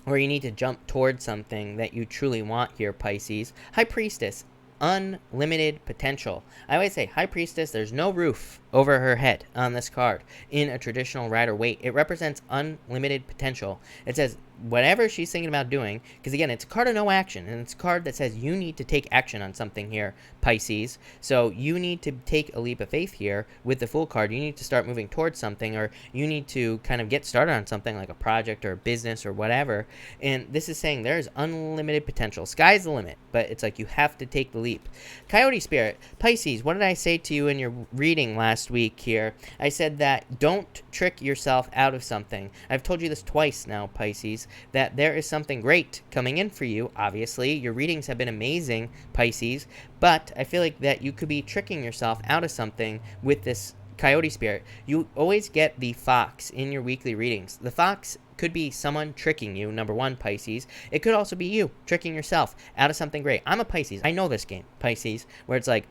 Speaker 1: Or you need to jump towards something that you truly want here, Pisces. High Priestess, unlimited potential. I always say, High Priestess, there's no roof over her head on this card in a traditional Rider-Waite. It represents unlimited potential. It says whatever she's thinking about doing, because again, it's a card of no action, and it's a card that says you need to take action on something here, Pisces. So you need to take a leap of faith here with the Fool card. You need to start moving towards something, or you need to kind of get started on something like a project or a business or whatever. And this is saying there's unlimited potential. Sky's the limit, but it's like you have to take the leap. Coyote Spirit, Pisces, what did I say to you in your reading last week here? I said that don't trick yourself out of something. I've told you this twice now, Pisces, that there is something great coming in for you. Obviously, your readings have been amazing, Pisces, but I feel like that you could be tricking yourself out of something with this Coyote Spirit. You always get the Fox in your weekly readings. The Fox could be someone tricking you, number one, Pisces. It could also be you tricking yourself out of something great. I'm a Pisces. I know this game, Pisces, where it's like,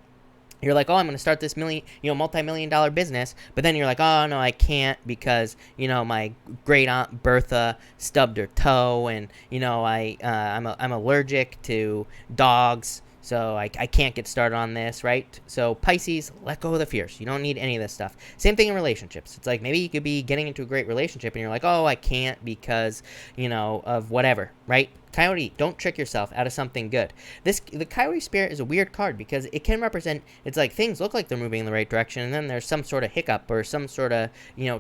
Speaker 1: you're like, oh, I'm going to start this multi-million-dollar business, but then you're like, oh, no, I can't because, my great-aunt Bertha stubbed her toe, and, I'm allergic to dogs, so I can't get started on this, right? So Pisces, let go of the fears. You don't need any of this stuff. Same thing in relationships. It's like maybe you could be getting into a great relationship, and you're like, oh, I can't because, of whatever, right? Coyote, don't trick yourself out of something good. The Coyote Spirit is a weird card because it can represent, it's like things look like they're moving in the right direction, and then there's some sort of hiccup or some sort of,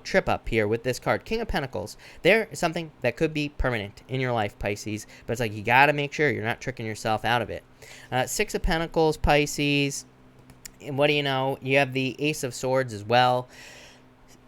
Speaker 1: trip up here with this card. King of Pentacles. There is something that could be permanent in your life, Pisces, but it's like you got to make sure you're not tricking yourself out of it. Six of Pentacles, Pisces. And what do you know? You have the Ace of Swords as well.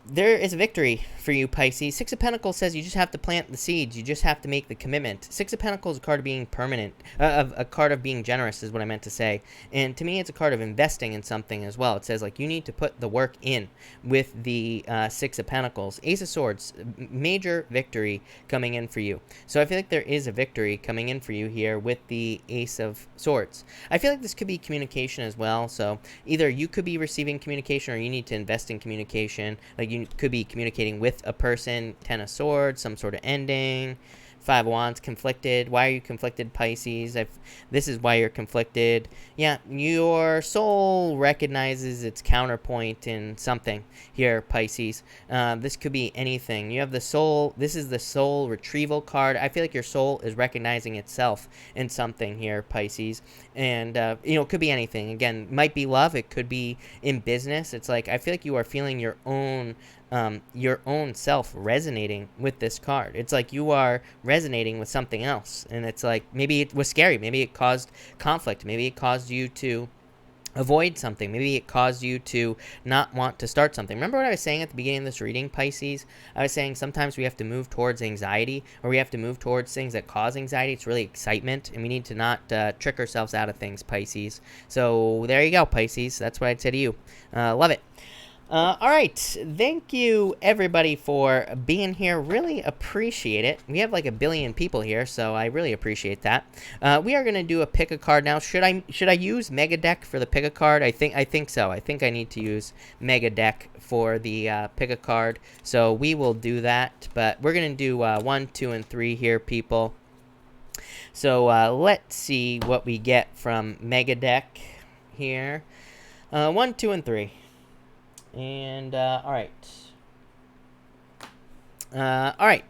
Speaker 1: There is a victory for you, Pisces. Six of Pentacles says you just have to plant the seeds. You just have to make the commitment. Six of Pentacles is a card of being permanent. A card of being generous is what I meant to say. And to me, it's a card of investing in something as well. It says, like, you need to put the work in with the Six of Pentacles. Ace of Swords, major victory coming in for you. So I feel like there is a victory coming in for you here with the Ace of Swords. I feel like this could be communication as well. So either you could be receiving communication or you need to invest in communication. Like, you could be communicating with a person. Ten of Swords, some sort of ending. Five of Wands, conflicted. Why are you conflicted, Pisces? This is why you're conflicted. Yeah, your soul recognizes its counterpoint in something here, Pisces. This could be anything. You have the soul. This is the soul retrieval card. I feel like your soul is recognizing itself in something here, Pisces. And, it could be anything. Again, might be love. It could be in business. It's like, I feel like you are feeling your own self resonating with this card. It's like you are resonating with something else, and it's like maybe it was scary, maybe it caused conflict, maybe it caused you to avoid something, maybe it caused you to not want to start something. Remember what I was saying at the beginning of this reading, Pisces? I was saying sometimes we have to move towards anxiety, or we have to move towards things that cause anxiety. It's really excitement, and we need to not trick ourselves out of things, Pisces. So there you go, Pisces. That's what I'd say to you. Love it. All right. Thank you, everybody, for being here. Really appreciate it. We have like 1 billion people here, so I really appreciate that. We are going to do a pick a card now. Should I use Mega Deck for the pick a card? I think so. I think I need to use Mega Deck for the pick a card. So we will do that. But we're going to do 1, 2, and 3 here, people. So let's see what we get from Mega Deck here. 1, 2, and 3. And, all right. All right.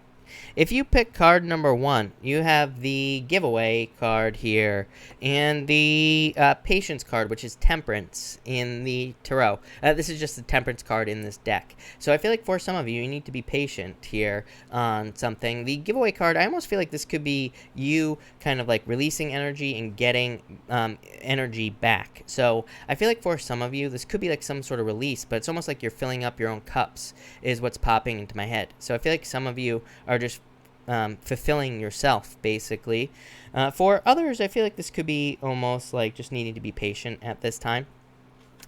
Speaker 1: If you pick card number 1, you have the giveaway card here and the patience card, which is temperance in the tarot. This is just the temperance card in this deck. So I feel like for some of you, you need to be patient here on something. The giveaway card, I almost feel like this could be you kind of like releasing energy and getting energy back. So I feel like for some of you, this could be like some sort of release, but it's almost like you're filling up your own cups is what's popping into my head. So I feel like some of you are just fulfilling yourself, basically. For others, I feel like this could be almost like just needing to be patient at this time.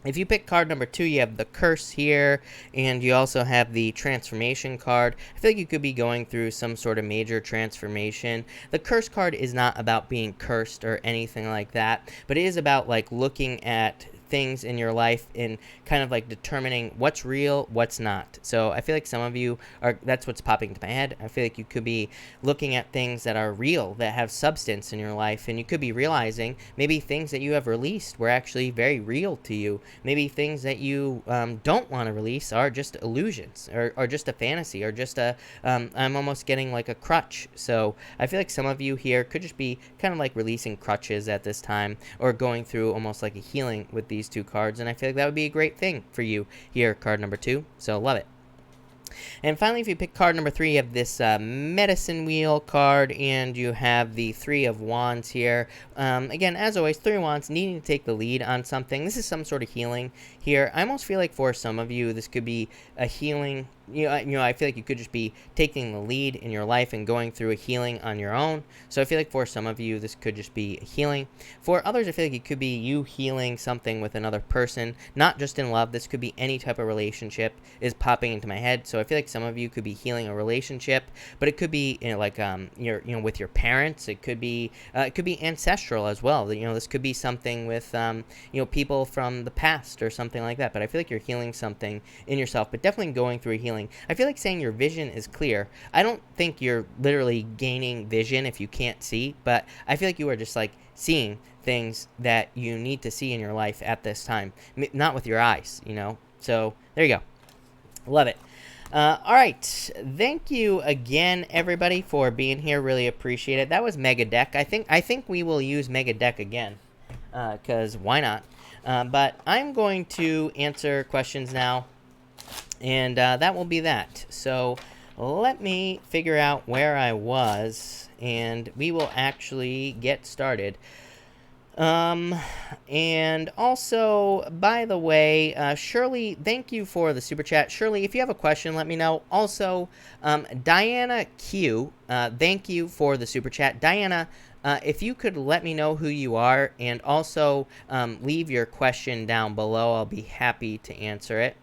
Speaker 1: If you pick card number 2, you have the curse here, and you also have the transformation card. I feel like you could be going through some sort of major transformation. The curse card is not about being cursed or anything like that, but it is about like looking at things in your life and kind of like determining what's real, what's not. So I feel like some of you are, that's what's popping into my head. I feel like you could be looking at things that are real, that have substance in your life, and you could be realizing maybe things that you have released were actually very real to you. Maybe things that you don't want to release are just illusions, or just a fantasy, or just a, I'm almost getting like a crutch. So I feel like some of you here could just be kind of like releasing crutches at this time, or going through almost like a healing with these 2 cards, and I feel like that would be a great thing for you here, card number 2. So love it. And finally, if you pick card number 3, you have this medicine wheel card, and you have the 3 of Wands here. Again, as always, 3 of Wands, needing to take the lead on something. This is some sort of healing here. I almost feel like for some of you, this could be a healing. I feel like you could just be taking the lead in your life and going through a healing on your own. So I feel like for some of you, this could just be a healing. For others, I feel like it could be you healing something with another person, not just in love. This could be any type of relationship is popping into my head. So I feel like some of you could be healing a relationship, but it could be like with your parents. It could be ancestral as well. This could be something with people from the past or something like that. But I feel like you're healing something in yourself, but definitely going through a healing. I feel like saying your vision is clear. I don't think you're literally gaining vision if you can't see, but I feel like you are just like seeing things that you need to see in your life at this time, not with your eyes, So there you go. Love it. All right. Thank you again, everybody, for being here. Really appreciate it. That was Mega Deck. I think we will use Mega Deck again, because why not? But I'm going to answer questions now, and that will be that. So let me figure out where I was, and we will actually get started. And also, by the way, Shirley, thank you for the super chat. Shirley, if you have a question, let me know. Also, Diana Q, thank you for the super chat. Diana, if you could let me know who you are, and also leave your question down below, I'll be happy to answer it.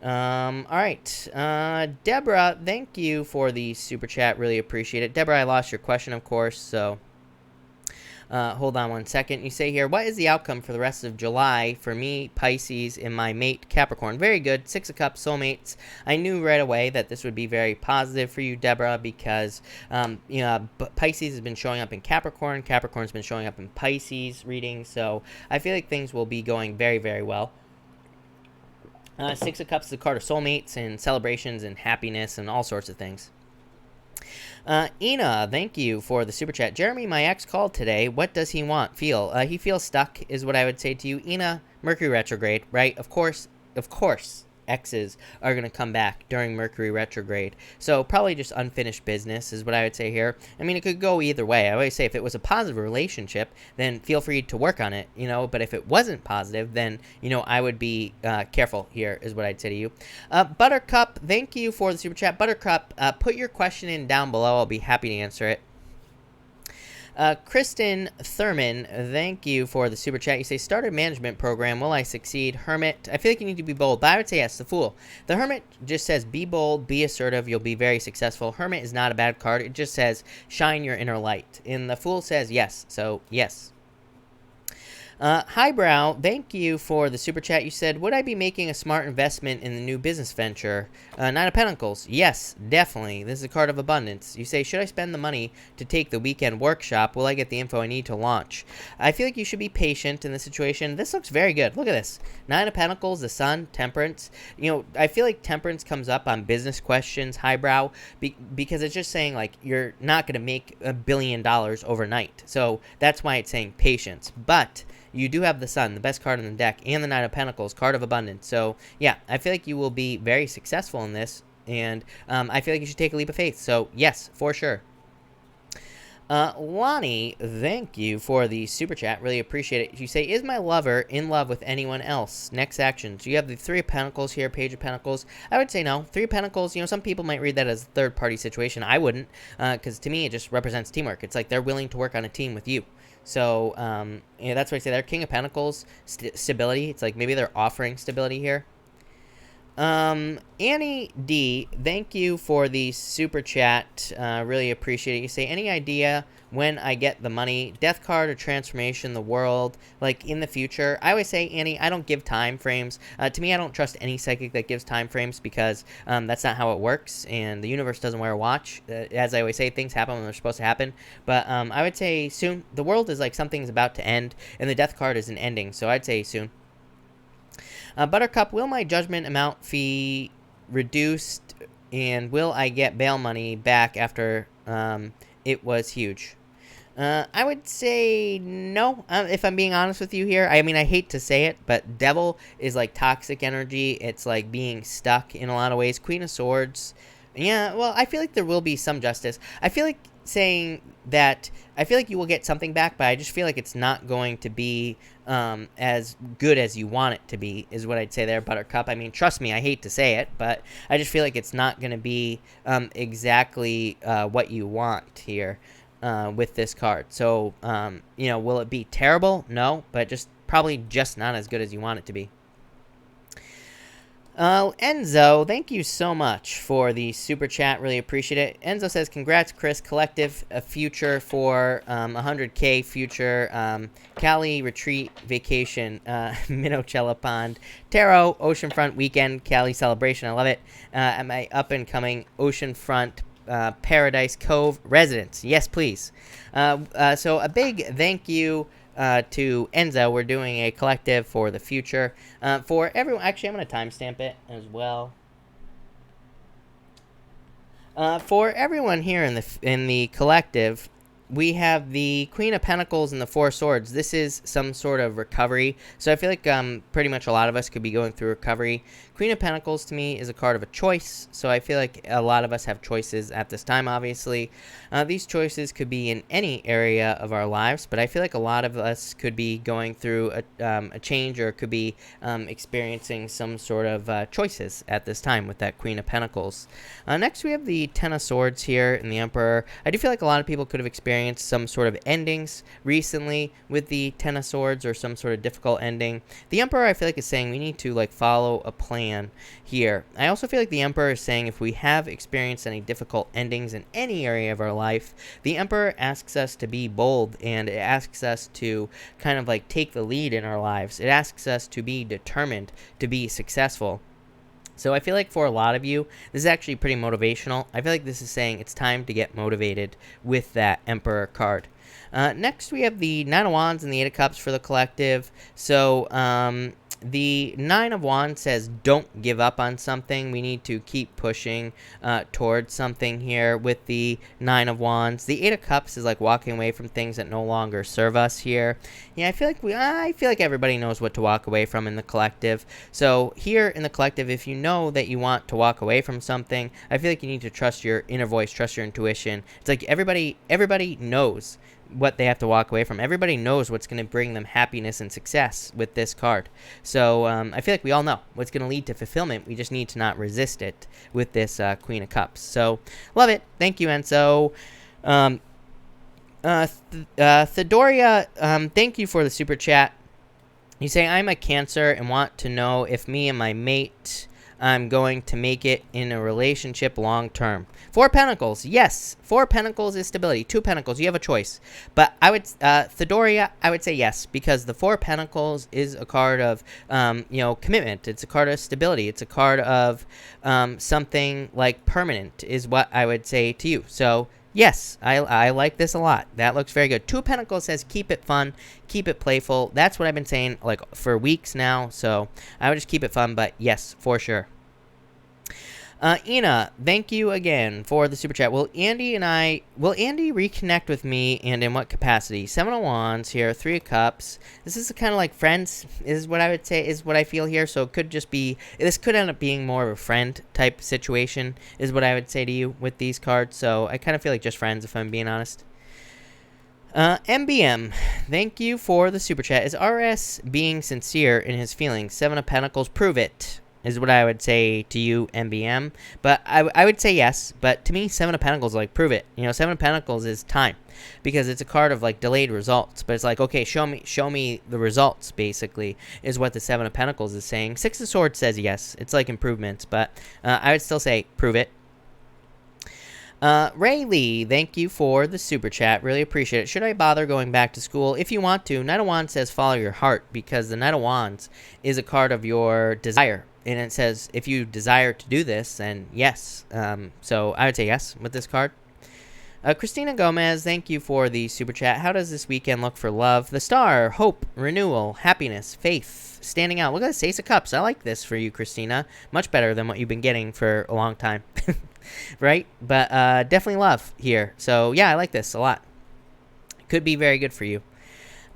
Speaker 1: All right. Deborah, thank you for the super chat. Really appreciate it. Deborah, I lost your question, of course, so hold on one second. You say here, what is the outcome for the rest of July for me, Pisces, and my mate, Capricorn? Very good. Six of Cups, soulmates. I knew right away that this would be very positive for you, Deborah, because Pisces has been showing up in Capricorn. Capricorn's been showing up in Pisces reading, so I feel like things will be going very, very well. Six of Cups is a card of soulmates and celebrations and happiness and all sorts of things. Ina, thank you for the super chat. Jeremy, my ex, called today. What does he feel? He feels stuck, is what I would say to you. Ina, Mercury retrograde, right? Of course, exes are going to come back during Mercury retrograde. So probably just unfinished business is what I would say here. I mean, it could go either way. I always say if it was a positive relationship, then feel free to work on it, but if it wasn't positive, then, I would be careful here is what I'd say to you. Buttercup, thank you for the super chat. Buttercup, put your question in down below. I'll be happy to answer it. Kristen Thurman, thank you for the super chat. You say, start a management program. Will I succeed? Hermit, I feel like you need to be bold, but I would say yes, the Fool. The Hermit just says, be bold, be assertive, you'll be very successful. Hermit is not a bad card. It just says, shine your inner light. And the Fool says yes, so yes. Highbrow, thank you for the super chat. You said, would I be making a smart investment in the new business venture? Nine of Pentacles, yes, definitely. This is a card of abundance. You say, should I spend the money to take the weekend workshop? Will I get the info I need to launch? I feel like you should be patient in this situation. This looks very good. Look at this. Nine of Pentacles, the Sun, Temperance. I feel like Temperance comes up on business questions, Highbrow, because it's just saying, like, you're not going to make $1 billion overnight. So that's why it's saying patience. But you do have the Sun, the best card in the deck, and the Nine of Pentacles, card of abundance. So, yeah, I feel like you will be very successful in this, and I feel like you should take a leap of faith. So, yes, for sure. Lonnie, thank you for the super chat. Really appreciate it. You say, is my lover in love with anyone else? Next actions. You have the Three of Pentacles here, Page of Pentacles. I would say no. Three of Pentacles, some people might read that as a third-party situation. I wouldn't, because to me, it just represents teamwork. It's like they're willing to work on a team with you. So, that's what I say there. King of Pentacles, stability. It's like maybe they're offering stability here. Annie D, thank you for the super chat. Really appreciate it. You say, any idea when I get the money? Death card or transformation, the world, like in the future? I always say, Annie, I don't give time frames. To me, I don't trust any psychic that gives time frames because that's not how it works, and the universe doesn't wear a watch. As I always say, things happen when they're supposed to happen. But I would say soon. The world is like something's about to end, and the death card is an ending, so I'd say soon. Buttercup, will my judgment amount fee reduced, and will I get bail money back after it was huge? I would say no, if I'm being honest with you here. I mean, I hate to say it, but Devil is like toxic energy. It's like being stuck in a lot of ways. Queen of Swords. Yeah, well, I feel like there will be some justice. I feel like saying that I feel like you will get something back, but I just feel like it's not going to be as good as you want it to be, is what I'd say there, Buttercup. I mean, trust me, I hate to say it, but I just feel like it's not going to be exactly what you want here with this card. So, will it be terrible? No, but probably just not as good as you want it to be. Enzo, thank you so much for the super chat. Really appreciate it. Enzo says, congrats, Chris. Collective, a future for 100K future. Cali retreat vacation, Minnow Pond. Tarot, oceanfront weekend, Cali celebration. I love it. At my up-and-coming oceanfront Paradise Cove residence. Yes, please. So a big thank you to Enzo. We're doing a collective for the future. For everyone, actually, I'm going to timestamp it as well. For everyone here in the collective, we have the Queen of Pentacles and the Four of Swords. This is some sort of recovery. So I feel like pretty much a lot of us could be going through recovery. Queen of Pentacles to me is a card of a choice. So I feel like a lot of us have choices at this time, obviously. These choices could be in any area of our lives, but I feel like a lot of us could be going through a change, or could be experiencing some sort of choices at this time with that Queen of Pentacles. Next, we have the Ten of Swords here and the Emperor. I do feel like a lot of people could have experienced some sort of endings recently with the Ten of Swords, or some sort of difficult ending. The Emperor, I feel like, is saying we need to like follow a plan here. I also feel like the Emperor is saying if we have experienced any difficult endings in any area of our life, the Emperor asks us to be bold, and it asks us to kind of like take the lead in our lives. It asks us to be determined to be successful. So I feel like for a lot of you, this is actually pretty motivational. I feel like this is saying it's time to get motivated with that Emperor card. Next, we have the Nine of Wands and the Eight of Cups for the collective. So the Nine of Wands says don't give up on something. We need to keep pushing towards something here with the Nine of Wands. The Eight of Cups is like walking away from things that no longer serve us here. Yeah, I feel like everybody knows what to walk away from in the collective. So here in the collective, if you know that you want to walk away from something, I feel like you need to trust your inner voice, trust your intuition. It's like everybody knows what they have to walk away from. Everybody knows what's going to bring them happiness and success with this card. So I feel like we all know what's going to lead to fulfillment. We just need to not resist it with this Queen of Cups. So love it. Thank you, Enzo. Thedoria, thank you for the super chat. You say, I'm a Cancer and want to know if me and my mate, I'm going to make it in a relationship long term. Four Pentacles, yes. Four Pentacles is stability. Two Pentacles, you have a choice. But I would, Thedoria, I would say yes, because the Four Pentacles is a card of, commitment. It's a card of stability. It's a card of something like permanent is what I would say to you. So yes, I like this a lot. That looks very good. Two of Pentacles says keep it fun, keep it playful. That's what I've been saying like for weeks now. So I would just keep it fun, but yes, for sure. Ina, thank you again for the super chat. Will Andy reconnect with me, and in what capacity? Seven of Wands here, Three of Cups. This is kind of like friends, is what I would say, is what I feel here. So it could just be, this could end up being more of a friend type situation, is what I would say to you with these cards. So I kind of feel like just friends, if I'm being honest. MBM, thank you for the super chat. Is RS being sincere in his feelings? Seven of Pentacles, prove it, is what I would say to you, MBM. But I would say yes. But to me, Seven of Pentacles, like, prove it. You know, Seven of Pentacles is time. Because it's a card of, like, delayed results. But it's like, okay, show me the results, basically, is what the Seven of Pentacles is saying. Six of Swords says yes. It's like improvements. But I would still say prove it. Ray Lee, thank you for the super chat. Really appreciate it. Should I bother going back to school? If you want to, Knight of Wands says follow your heart, because the Knight of Wands is a card of your desire. And it says if you desire to do this, then yes. So I would say yes with this card. Christina Gomez, thank you for the super chat. How does this weekend look for love? The star, hope, renewal, happiness, faith, standing out. Look at this, Ace of Cups. I like this for you, Christina. Much better than what you've been getting for a long time. Right? But definitely love here. So yeah, I like this a lot. Could be very good for you.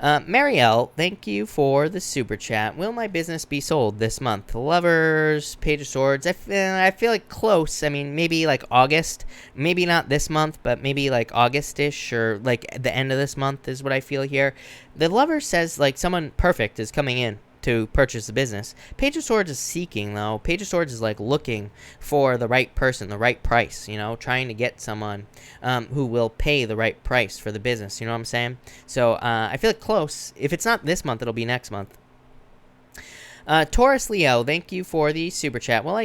Speaker 1: Marielle, thank you for the super chat. Will my business be sold this month? Lovers, Page of Swords. I feel like close. I mean, maybe like August. Maybe not this month, but maybe like August-ish, or like the end of this month is what I feel here. The Lover says like someone perfect is coming in to purchase the business. Page of Swords is seeking, though. Page of Swords is like looking for the right person, the right price, you know, trying to get someone who will pay the right price for the business, you know what I'm saying? So I feel like close. If it's not this month, it'll be next month. Taurus Leo, thank you for the super chat. Will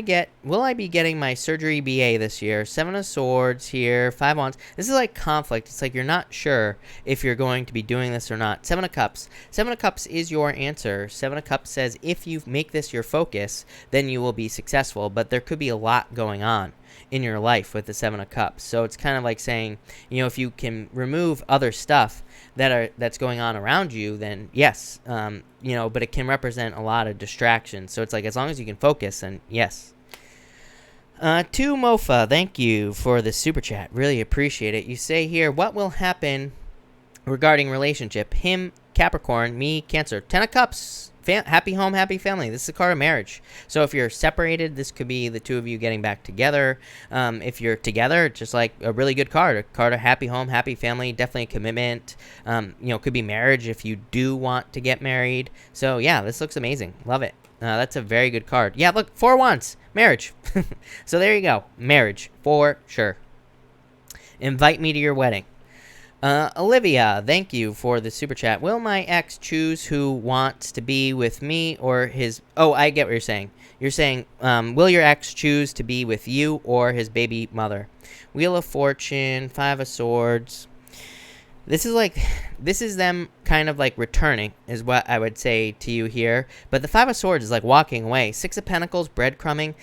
Speaker 1: I be getting my surgery BA this year? Seven of Swords here, Five of Wands. This is like conflict. It's like you're not sure if you're going to be doing this or not. Seven of Cups. Seven of Cups is your answer. Seven of Cups says if you make this your focus, then you will be successful. But there could be a lot going on in your life with the Seven of Cups. So it's kind of like saying, you know, if you can remove other stuff that's going on around you, then yes, you know, but it can represent a lot of distractions. So it's like as long as you can focus, then yes. To Mofa, thank you for the super chat. Really appreciate it. You say here, what will happen regarding relationship? Him, Capricorn, me, Cancer. 10 of Cups. Happy home, happy family. This is a card of marriage. So if you're separated, this could be the two of you getting back together. If you're together, just like a really good card. A card of happy home, happy family. Definitely a commitment. Could be marriage if you do want to get married. So yeah, this looks amazing. Love it. That's a very good card. Yeah, look, 4 wands. Marriage. So there you go. Marriage, for sure. Invite me to your wedding. Olivia, thank you for the super chat. Will my ex choose who wants to be with me or his... Oh, I get what you're saying. You're saying, will your ex choose to be with you or his baby mother? Wheel of Fortune, 5 of Swords. This is them kind of like returning, is what I would say to you here. But the 5 of Swords is like walking away. 6 of Pentacles, breadcrumbing.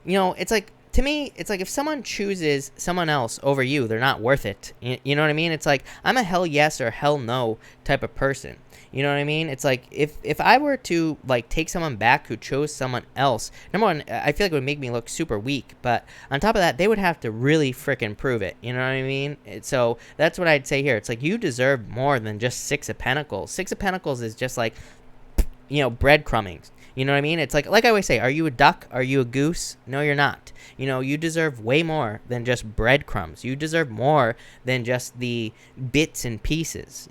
Speaker 1: It's like, to me, it's like if someone chooses someone else over you, they're not worth it. You know what I mean? It's like, I'm a hell yes or hell no type of person. You know what I mean? It's like, if I were to, like, take someone back who chose someone else, number one, I feel like it would make me look super weak. But on top of that, they would have to really frickin' prove it. You know what I mean? So that's what I'd say here. It's like, you deserve more than just 6 of Pentacles. 6 of Pentacles is just like, breadcrumbings. You know what I mean? It's like I always say, are you a duck? Are you a goose? No, you're not. You deserve way more than just breadcrumbs. You deserve more than just the bits and pieces,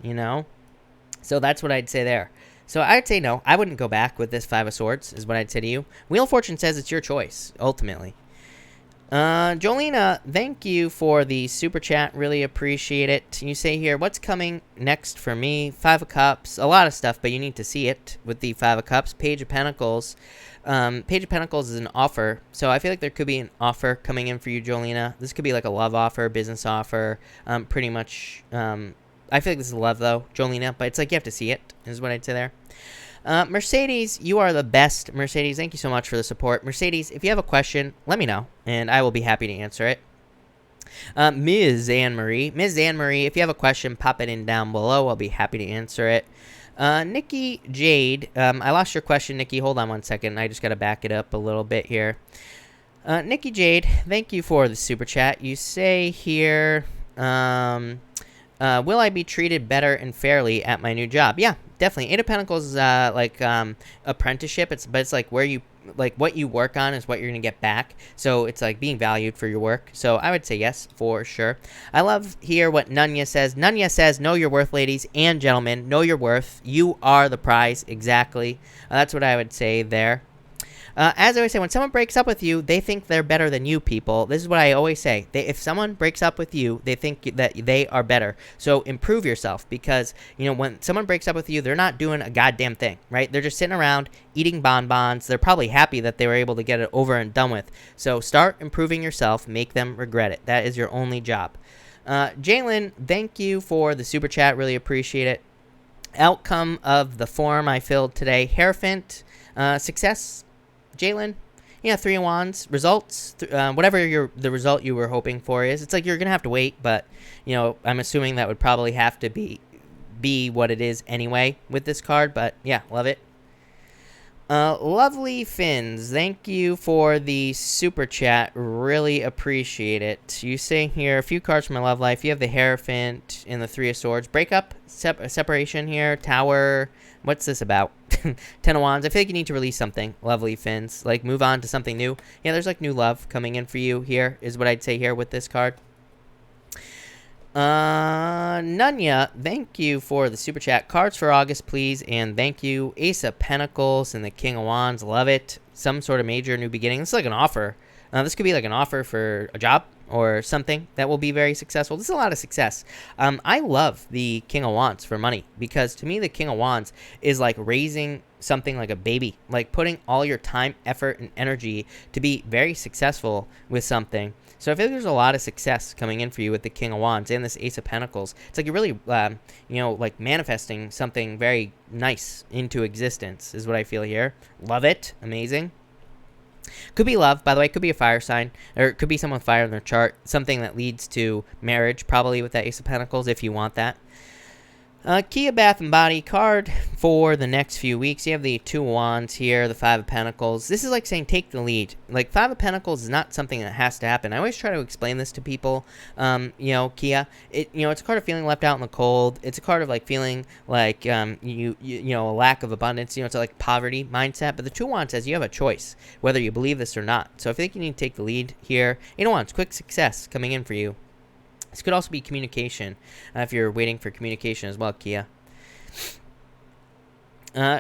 Speaker 1: So that's what I'd say there. So I'd say no. I wouldn't go back with this 5 of Swords, is what I'd say to you. Wheel of Fortune says it's your choice, ultimately. Jolena, thank you for the super chat. Really appreciate it. You say here, what's coming next for me? 5 of Cups. A lot of stuff, but you need to see it with the 5 of Cups. Page of Pentacles. Page of Pentacles is an offer. So I feel like there could be an offer coming in for you, Jolena. This could be like a love offer, business offer. Pretty much... I feel like this is love, though, Jolena, but it's like you have to see it, is what I'd say there. Mercedes, you are the best. Mercedes, thank you so much for the support. Mercedes, if you have a question, let me know, and I will be happy to answer it. Ms. Anne-Marie, if you have a question, pop it in down below. I'll be happy to answer it. Nikki Jade, I lost your question, Nikki. Hold on one second. I just got to back it up a little bit here. Nikki Jade, thank you for the super chat. You say here... will I be treated better and fairly at my new job? Yeah, definitely. 8 of Pentacles is apprenticeship. It's like where you what you work on is what you're gonna get back. So it's like being valued for your work. So I would say yes for sure. I love here what Nunya says. Nunya says, know your worth, ladies and gentlemen. Know your worth. You are the prize. Exactly. That's what I would say there. As I always say, when someone breaks up with you, they think they're better than you, people. This is what I always say. If someone breaks up with you, they think that they are better. So improve yourself because, when someone breaks up with you, they're not doing a goddamn thing, right? They're just sitting around eating bonbons. They're probably happy that they were able to get it over and done with. So start improving yourself. Make them regret it. That is your only job. Jalen, thank you for the super chat. Really appreciate it. Outcome of the form I filled today. Hierophant, success. Jalen, 3 of Wands, results, whatever the result you were hoping for is. It's like you're going to have to wait, but, I'm assuming that would probably have to be what it is anyway with this card, but yeah, love it. Lovely Fins, thank you for the super chat. Really appreciate it. You say here, a few cards from my love life. You have the Hierophant and the 3 of Swords. Breakup, separation here, Tower. What's this about? 10 of Wands. I feel like you need to release something. Lovely Fins. Like, move on to something new. Yeah, there's, like, new love coming in for you here, is what I'd say here with this card. Nunya, thank you for the super chat. Cards for August, please, and thank you. Ace of Pentacles and the King of Wands. Love it. Some sort of major new beginning. This is like an offer. This could be like an offer for a job or something that will be very successful. This is a lot of success. I love the King of Wands for money because to me the King of Wands is like raising something like a baby, like putting all your time, effort, and energy to be very successful with something. So I feel like there's a lot of success coming in for you with the King of Wands and this Ace of Pentacles. It's like you're really, like manifesting something very nice into existence is what I feel here. Love it. Amazing. Could be love, by the way. Could be a fire sign, or it could be someone with fire in their chart. Something that leads to marriage, probably with that Ace of Pentacles, if you want that. Kia Bath and Body card for the next few weeks. You have the Two of Wands here, the Five of Pentacles. This is like saying take the lead. Like, Five of Pentacles is not something that has to happen. I always try to explain this to people. Kia, it's a card of feeling left out in the cold. It's a card of like feeling like a lack of abundance. It's like poverty mindset. But the Two of Wands says you have a choice whether you believe this or not. So I feel like you need to take the lead here. Eight of Wands, quick success coming in for you. This could also be communication if you're waiting for communication as well, Kia.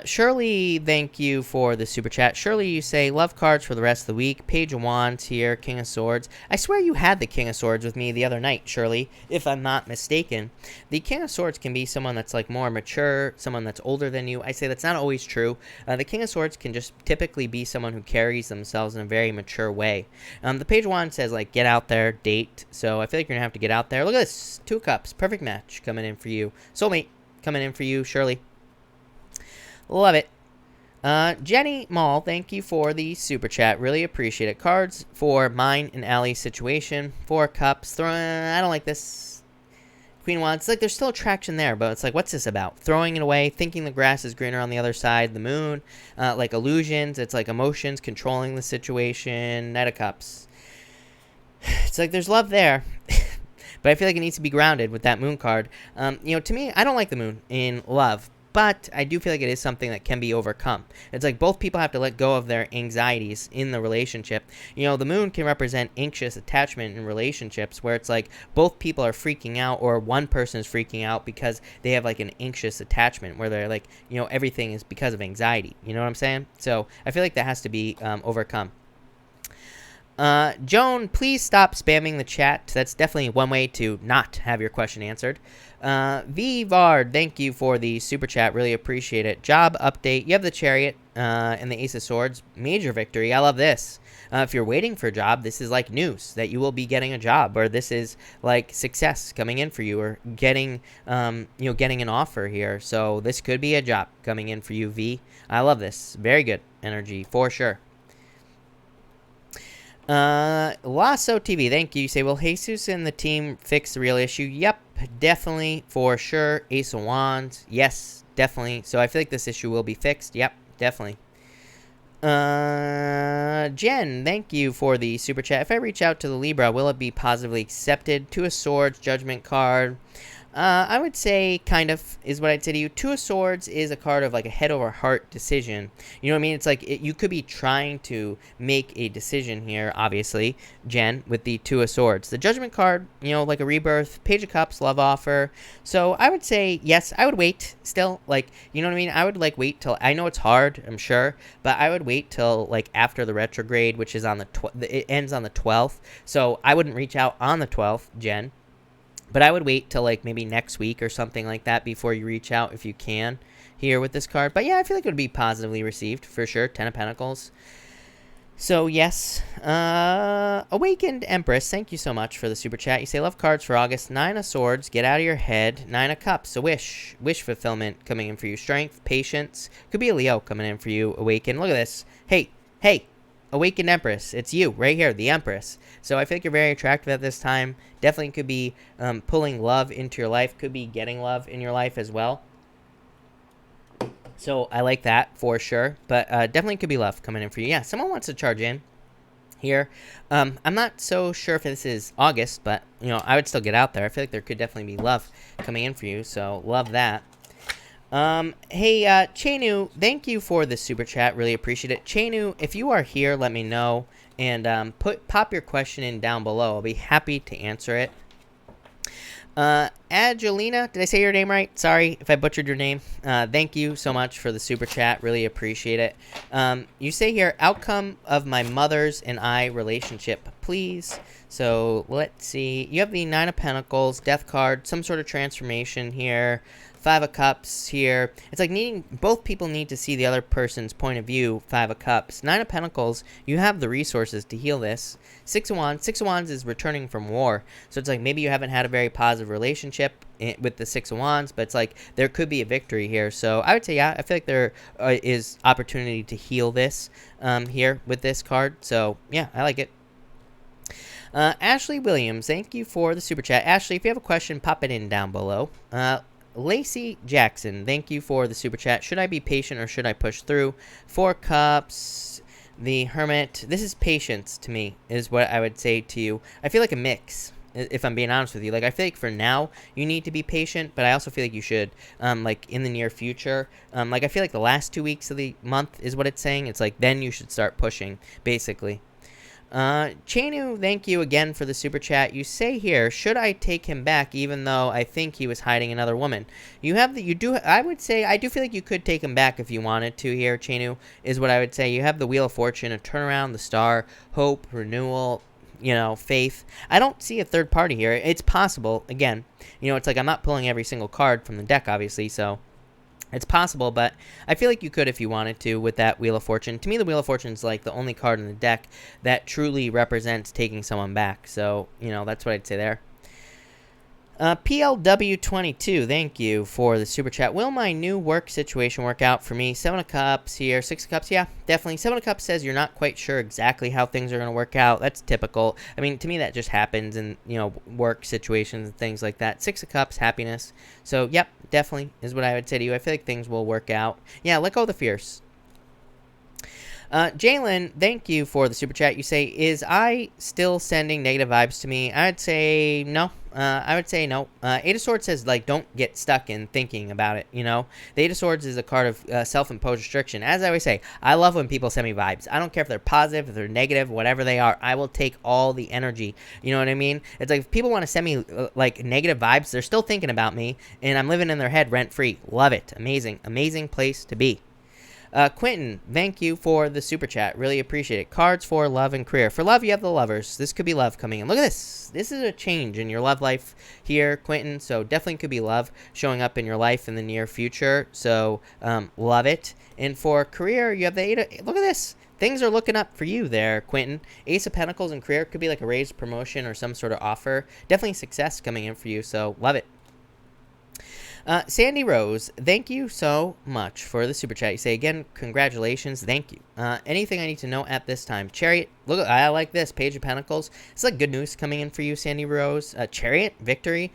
Speaker 1: Shirley, thank you for the super chat. Shirley, you say, love cards for the rest of the week. Page of Wands here, King of Swords. I swear you had the King of Swords with me the other night, Shirley, if I'm not mistaken. The King of Swords can be someone that's like more mature, someone that's older than you. I say that's not always true. The King of Swords can just typically be someone who carries themselves in a very mature way. The Page of Wands says, like, get out there, date. So I feel like you're going to have to get out there. Look at this. Two of Cups. Perfect match coming in for you. Soulmate coming in for you, Shirley. Love it. Jenny Mall, thank you for the super chat. Really appreciate it. Cards for mine and Allie's situation. Four Cups. I don't like this. Queen of Wands. It's like there's still attraction there, but it's like, what's this about? Throwing it away, thinking the grass is greener on the other side. The moon, like illusions. It's like emotions controlling the situation. Knight of Cups. It's like there's love there. But I feel like it needs to be grounded with that moon card. To me, I don't like the moon in love. But I do feel like it is something that can be overcome. It's like both people have to let go of their anxieties in the relationship. The moon can represent anxious attachment in relationships where it's like both people are freaking out or one person is freaking out because they have like an anxious attachment where they're like, everything is because of anxiety. You know what I'm saying? So I feel like that has to be overcome. Joan, please stop spamming the chat. That's definitely one way to not have your question answered. V Vard, thank you for the super chat. Really appreciate it. Job update. You have the Chariot and the Ace of Swords. Major victory. I love this. If you're waiting for a job, this is like news that you will be getting a job, or this is like success coming in for you, or getting an offer here. So this could be a job coming in for you, V. I love this. Very good energy for sure. Lasso TV, thank you. You say, will Jesus and the team fix the real issue? Yep, definitely, for sure. Ace of Wands, yes, definitely. So I feel like this issue will be fixed. Yep, definitely. Jen, thank you for the super chat. If I reach out to the Libra, will it be positively accepted? Two of Swords, Judgment card. I would say kind of is what I'd say to you. Two of Swords is a card of like a head over heart decision. You know what I mean? It's like you could be trying to make a decision here, obviously, Jen, with the Two of Swords. The Judgment card, like a rebirth. Page of Cups, love offer. So I would say, yes, I would wait still. Like, you know what I mean? I would like wait till, I know it's hard, I'm sure, but I would wait till like after the retrograde, which is on it ends on the 12th. So I wouldn't reach out on the 12th, Jen. But I would wait till like maybe next week or something like that before you reach out if you can here with this card. But yeah, I feel like it would be positively received for sure. Ten of Pentacles. So yes. Awakened Empress, thank you so much for the super chat. You say love cards for August. Nine of Swords, get out of your head. Nine of Cups, a wish. Wish fulfillment coming in for you. Strength, patience. Could be a Leo coming in for you. Awaken. Look at this. Hey. Awakened Empress. It's you right here, the Empress. So I feel like you're very attractive at this time. Definitely could be pulling love into your life. Could be getting love in your life as well. So I like that for sure. But definitely could be love coming in for you. Yeah, someone wants to charge in here. I'm not so sure if this is August, but I would still get out there. I feel like there could definitely be love coming in for you. So love that. Hey, Chenu, thank you for the super chat. Really appreciate it. Chenu, if you are here, let me know and pop your question in down below. I'll be happy to answer it. Angelina, did I say your name right? Sorry if I butchered your name. Thank you so much for the super chat. Really appreciate it. You say here, outcome of my mother's and I relationship, please. So let's see. You have the Nine of Pentacles, Death card, some sort of transformation here. Five of Cups here. It's like both people need to see the other person's point of view. Five of Cups. Nine of Pentacles, you have the resources to heal this. Six of Wands. Six of Wands is returning from war. So it's like maybe you haven't had a very positive relationship with the Six of Wands, but it's like there could be a victory here. So I would say, yeah, I feel like there is opportunity to heal this here with this card. So yeah, I like it. Ashley Williams, thank you for the super chat. Ashley, if you have a question, pop it in down below. Lacey Jackson, thank you for the super chat. Should I be patient or should I push through? 4 cups, the Hermit. This is patience to me, is what I would say to you. I feel like a mix, if I'm being honest with you. Like, I feel like for now, you need to be patient, but I also feel like you should, like, in the near future. Like, I feel like the last 2 weeks of the month is what it's saying. It's like, then you should start pushing, basically. Chanu, thank you again for the super chat. You say here, should I take him back even though I think he was hiding another woman? I would say, I do feel like you could take him back if you wanted to here, Chanu, is what I would say. You have the Wheel of Fortune, a turnaround, the Star, hope, renewal, faith. I don't see a third party here. It's possible. Again, it's like I'm not pulling every single card from the deck, obviously, so it's possible, but I feel like you could if you wanted to with that Wheel of Fortune. To me, the Wheel of Fortune is like the only card in the deck that truly represents taking someone back. So, that's what I'd say there. PLW22, thank you for the super chat. Will my new work situation work out for me? 7 of Cups here, 6 of Cups, yeah, definitely. 7 of Cups says you're not quite sure exactly how things are going to work out. That's typical. I mean, to me, that just happens in, work situations and things like that. 6 of Cups, happiness. So, yep, definitely is what I would say to you. I feel like things will work out. Yeah, let go of the fears. Jalen, thank you for the super chat. You say, is I still sending negative vibes to me? I'd say no. Eight of Swords says, like, don't get stuck in thinking about it, The Eight of Swords is a card of self-imposed restriction. As I always say, I love when people send me vibes. I don't care if they're positive, if they're negative, whatever they are. I will take all the energy. You know what I mean? It's like if people want to send me, like, negative vibes, they're still thinking about me, and I'm living in their head rent-free. Love it. Amazing. Amazing place to be. Quentin, thank you for the super chat. Really appreciate it. Cards for love and career. For love, you have the Lovers. This could be love coming in. Look at this. This is a change in your love life here, Quentin. So definitely could be love showing up in your life in the near future. So love it. And for career, you have the look at this. Things are looking up for you there, Quentin. Ace of Pentacles and career could be like a raised promotion or some sort of offer. Definitely success coming in for you. So love it. Sandy Rose, thank you so much for the super chat. You say, again, congratulations. Thank you. Anything I need to know at this time? Chariot, look, I like this. Page of Pentacles. It's like good news coming in for you, Sandy Rose. Chariot, victory.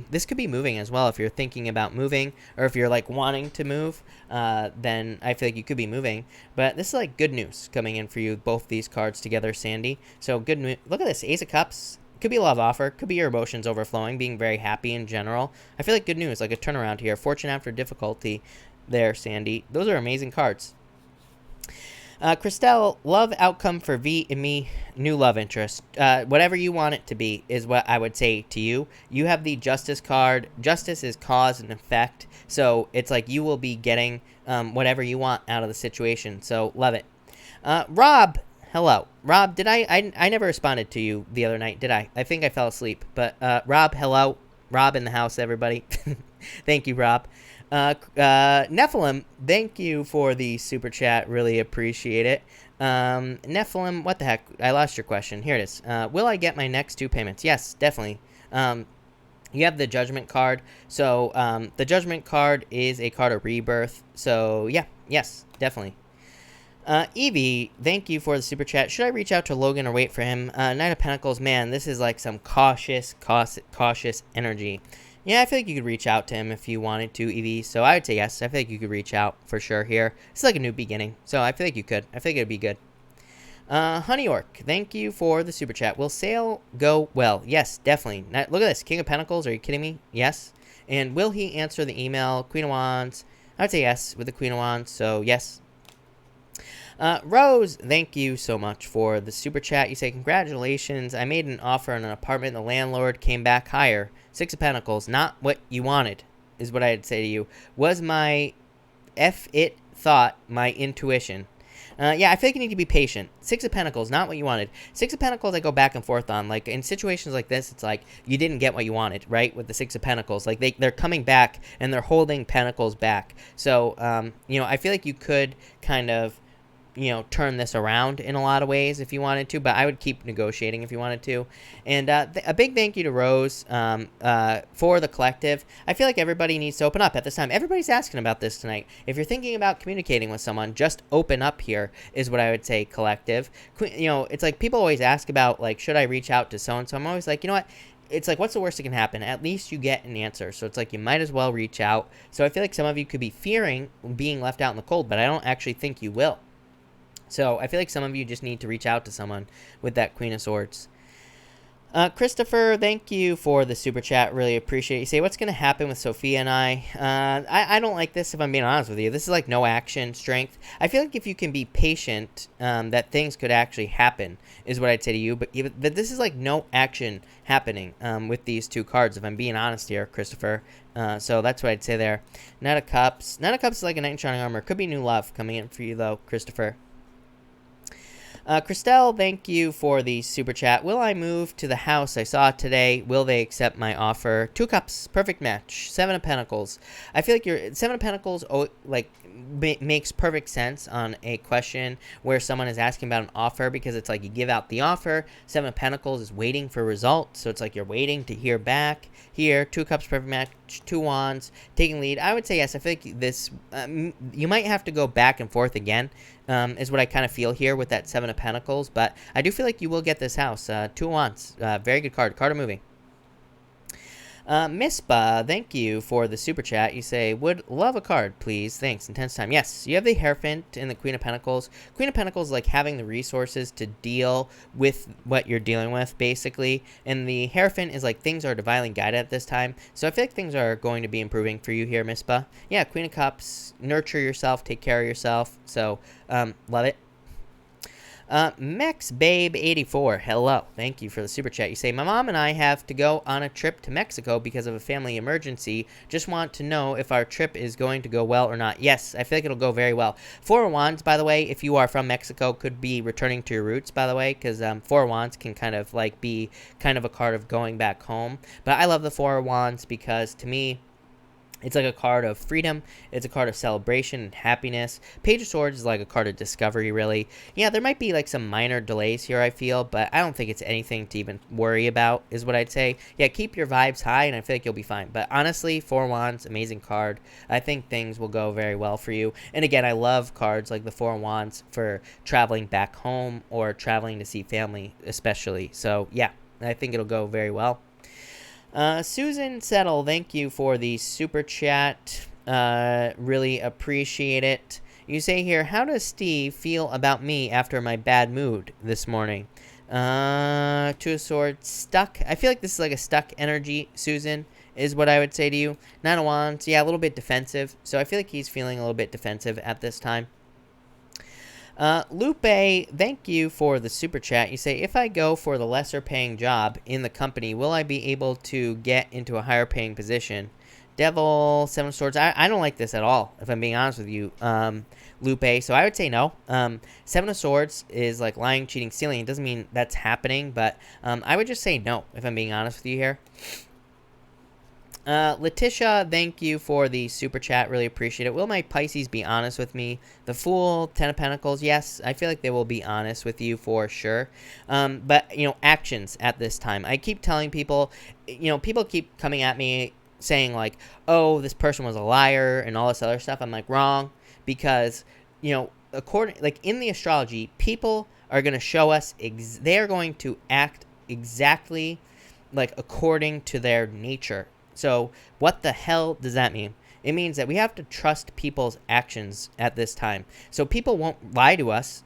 Speaker 1: This could be moving as well. If you're thinking about moving or if you're like wanting to move, then I feel like you could be moving. But this is like good news coming in for you, both these cards together, Sandy. So good news. Look at this. Ace of Cups. Could be a love offer. Could be your emotions overflowing, being very happy in general. I feel like good news, like a turnaround here. Fortune after difficulty there, Sandy. Those are amazing cards. Christelle, love outcome for V and me, new love interest. Whatever you want it to be is what I would say to you. You have the Justice card. Justice is cause and effect. So it's like you will be getting whatever you want out of the situation. So love it. Rob, hello. Rob, did I never responded to you the other night, did I? I think I fell asleep. But Rob, hello. Rob in the house, everybody. Thank you, Rob. Nephilim, thank you for the super chat. Really appreciate it. Nephilim, what the heck? I lost your question. Here it is. Will I get my next 2 payments? Yes, definitely. You have the Judgment card. So the Judgment card is a card of rebirth. So yeah, yes, definitely. Evie, thank you for the super chat. Should I reach out to Logan or wait for him? Knight of Pentacles, man, this is like some cautious energy. Yeah, I feel like you could reach out to him if you wanted to, Evie. So I would say yes. I feel like you could reach out for sure here. It's like a new beginning. So I feel like you could. I think it'd be good. Honey Orc, thank you for the super chat. Will sale go well? Yes, definitely. Now, look at this. King of Pentacles. Are you kidding me? Yes. And will he answer the email? Queen of Wands. I would say yes with the Queen of Wands. So yes. Rose, thank you so much for the super chat. You say, congratulations. I made an offer on an apartment. The landlord came back higher. 6 of Pentacles, not what you wanted, is what I'd say to you. Was my thought my intuition? Yeah, I feel like you need to be patient. 6 of Pentacles, not what you wanted. 6 of Pentacles, I go back and forth on. Like, in situations like this, it's like you didn't get what you wanted, right? With the 6 of Pentacles. Like, they're coming back, and they're holding Pentacles back. So, I feel like you could kind of turn this around in a lot of ways if you wanted to, but I would keep negotiating if you wanted to. And a big thank you to Rose for the collective. I feel like everybody needs to open up at this time. Everybody's asking about this tonight. If you're thinking about communicating with someone, just open up here is what I would say, collective. It's like people always ask about, like, should I reach out to so-and-so? I'm always like, you know what? it's like, what's the worst that can happen? At least you get an answer. So it's like, you might as well reach out. So I feel like some of you could be fearing being left out in the cold, but I don't actually think you will. So I feel like some of you just need to reach out to someone with that Queen of Swords. Christopher, thank you for the super chat. Really appreciate it. You say, what's going to happen with Sophia and I? I don't like this, if I'm being honest with you. This is like no action strength. I feel like if you can be patient, that things could actually happen, is what I'd say to you. But this is like no action happening with these two cards, if I'm being honest here, Christopher. So that's what I'd say there. Knight of Cups. Knight of Cups is like a knight in shining armor. Could be new love coming in for you, though, Christopher. Christelle, thank you for the super chat. Will I move to the house I saw today? Will they accept my offer? 2 cups, perfect match. 7 of Pentacles. I feel like your 7 of Pentacles makes perfect sense on a question where someone is asking about an offer, because it's like you give out the offer. 7 of Pentacles is waiting for results, so it's like you're waiting to hear back. Here, 2 cups, perfect match. 2 wands, taking lead. I would say yes. I feel like this, you might have to go back and forth again. Is what I kind of feel here with that 7 of Pentacles. But I do feel like you will get this house. 2 wands. Very good card. Card of moving. Mispa, thank you for the super chat. You say, would love a card, please. Thanks. Intense time. Yes, you have the Hierophant in the Queen of Pentacles. Queen of Pentacles is like having the resources to deal with what you're dealing with, basically. And the Hierophant is like things are divinely guided at this time. So I feel like things are going to be improving for you here, Mispa. Yeah, Queen of Cups. Nurture yourself. Take care of yourself. So, love it. Mex Babe 84, hello. Thank you for the super chat. You say, my mom and I have to go on a trip to Mexico because of a family emergency. Just want to know if our trip is going to go well or not. Yes, I feel like it'll go very well. 4 of Wands, by the way, if you are from Mexico, could be returning to your roots, by the way, because 4 of Wands can kind of like be kind of a card of going back home. But I love the 4 of Wands because to me, it's like a card of freedom. It's a card of celebration and happiness. Page of Swords is like a card of discovery, really. Yeah, there might be like some minor delays here, I feel, but I don't think it's anything to even worry about, is what I'd say. Yeah, keep your vibes high, and I feel like you'll be fine. But honestly, 4 Wands, amazing card. I think things will go very well for you. And again, I love cards like the 4 Wands for traveling back home or traveling to see family, especially. So, yeah, I think it'll go very well. Susan Settle, thank you for the super chat. Really appreciate it. You say here, how does Steve feel about me after my bad mood this morning? 2 of Swords, stuck. I feel like this is like a stuck energy, Susan, is what I would say to you. 9 of Wands, yeah, a little bit defensive. So I feel like he's feeling a little bit defensive at this time. Lupe, thank you for the super chat. You say, if I go for the lesser paying job in the company, will I be able to get into a higher paying position? Devil, 7 of Swords. I don't like this at all, if I'm being honest with you, Lupe. So I would say no. 7 of Swords is like lying, cheating, stealing. It doesn't mean that's happening, but I would just say no, if I'm being honest with you here. Letitia, thank you for the super chat. Really appreciate it. Will my Pisces be honest with me? The Fool, 10 of Pentacles. Yes, I feel like they will be honest with you for sure. But, you know, actions at this time. I keep telling people, you know, people keep coming at me saying like, oh, this person was a liar and all this other stuff. I'm like, wrong. Because, you know, like in the astrology, people are going to show us, they're going to act exactly like according to their nature. So what the hell does that mean? It means that we have to trust people's actions at this time. So people won't lie to us.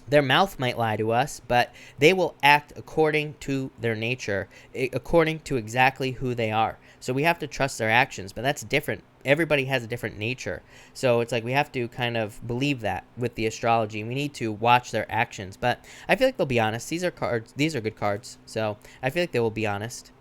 Speaker 1: Their mouth might lie to us, but they will act according to their nature, according to exactly who they are. So we have to trust their actions, but that's different. Everybody has a different nature. So it's like we have to kind of believe that with the astrology. We need to watch their actions, but I feel like they'll be honest. These are cards. These are good cards. So I feel like they will be honest.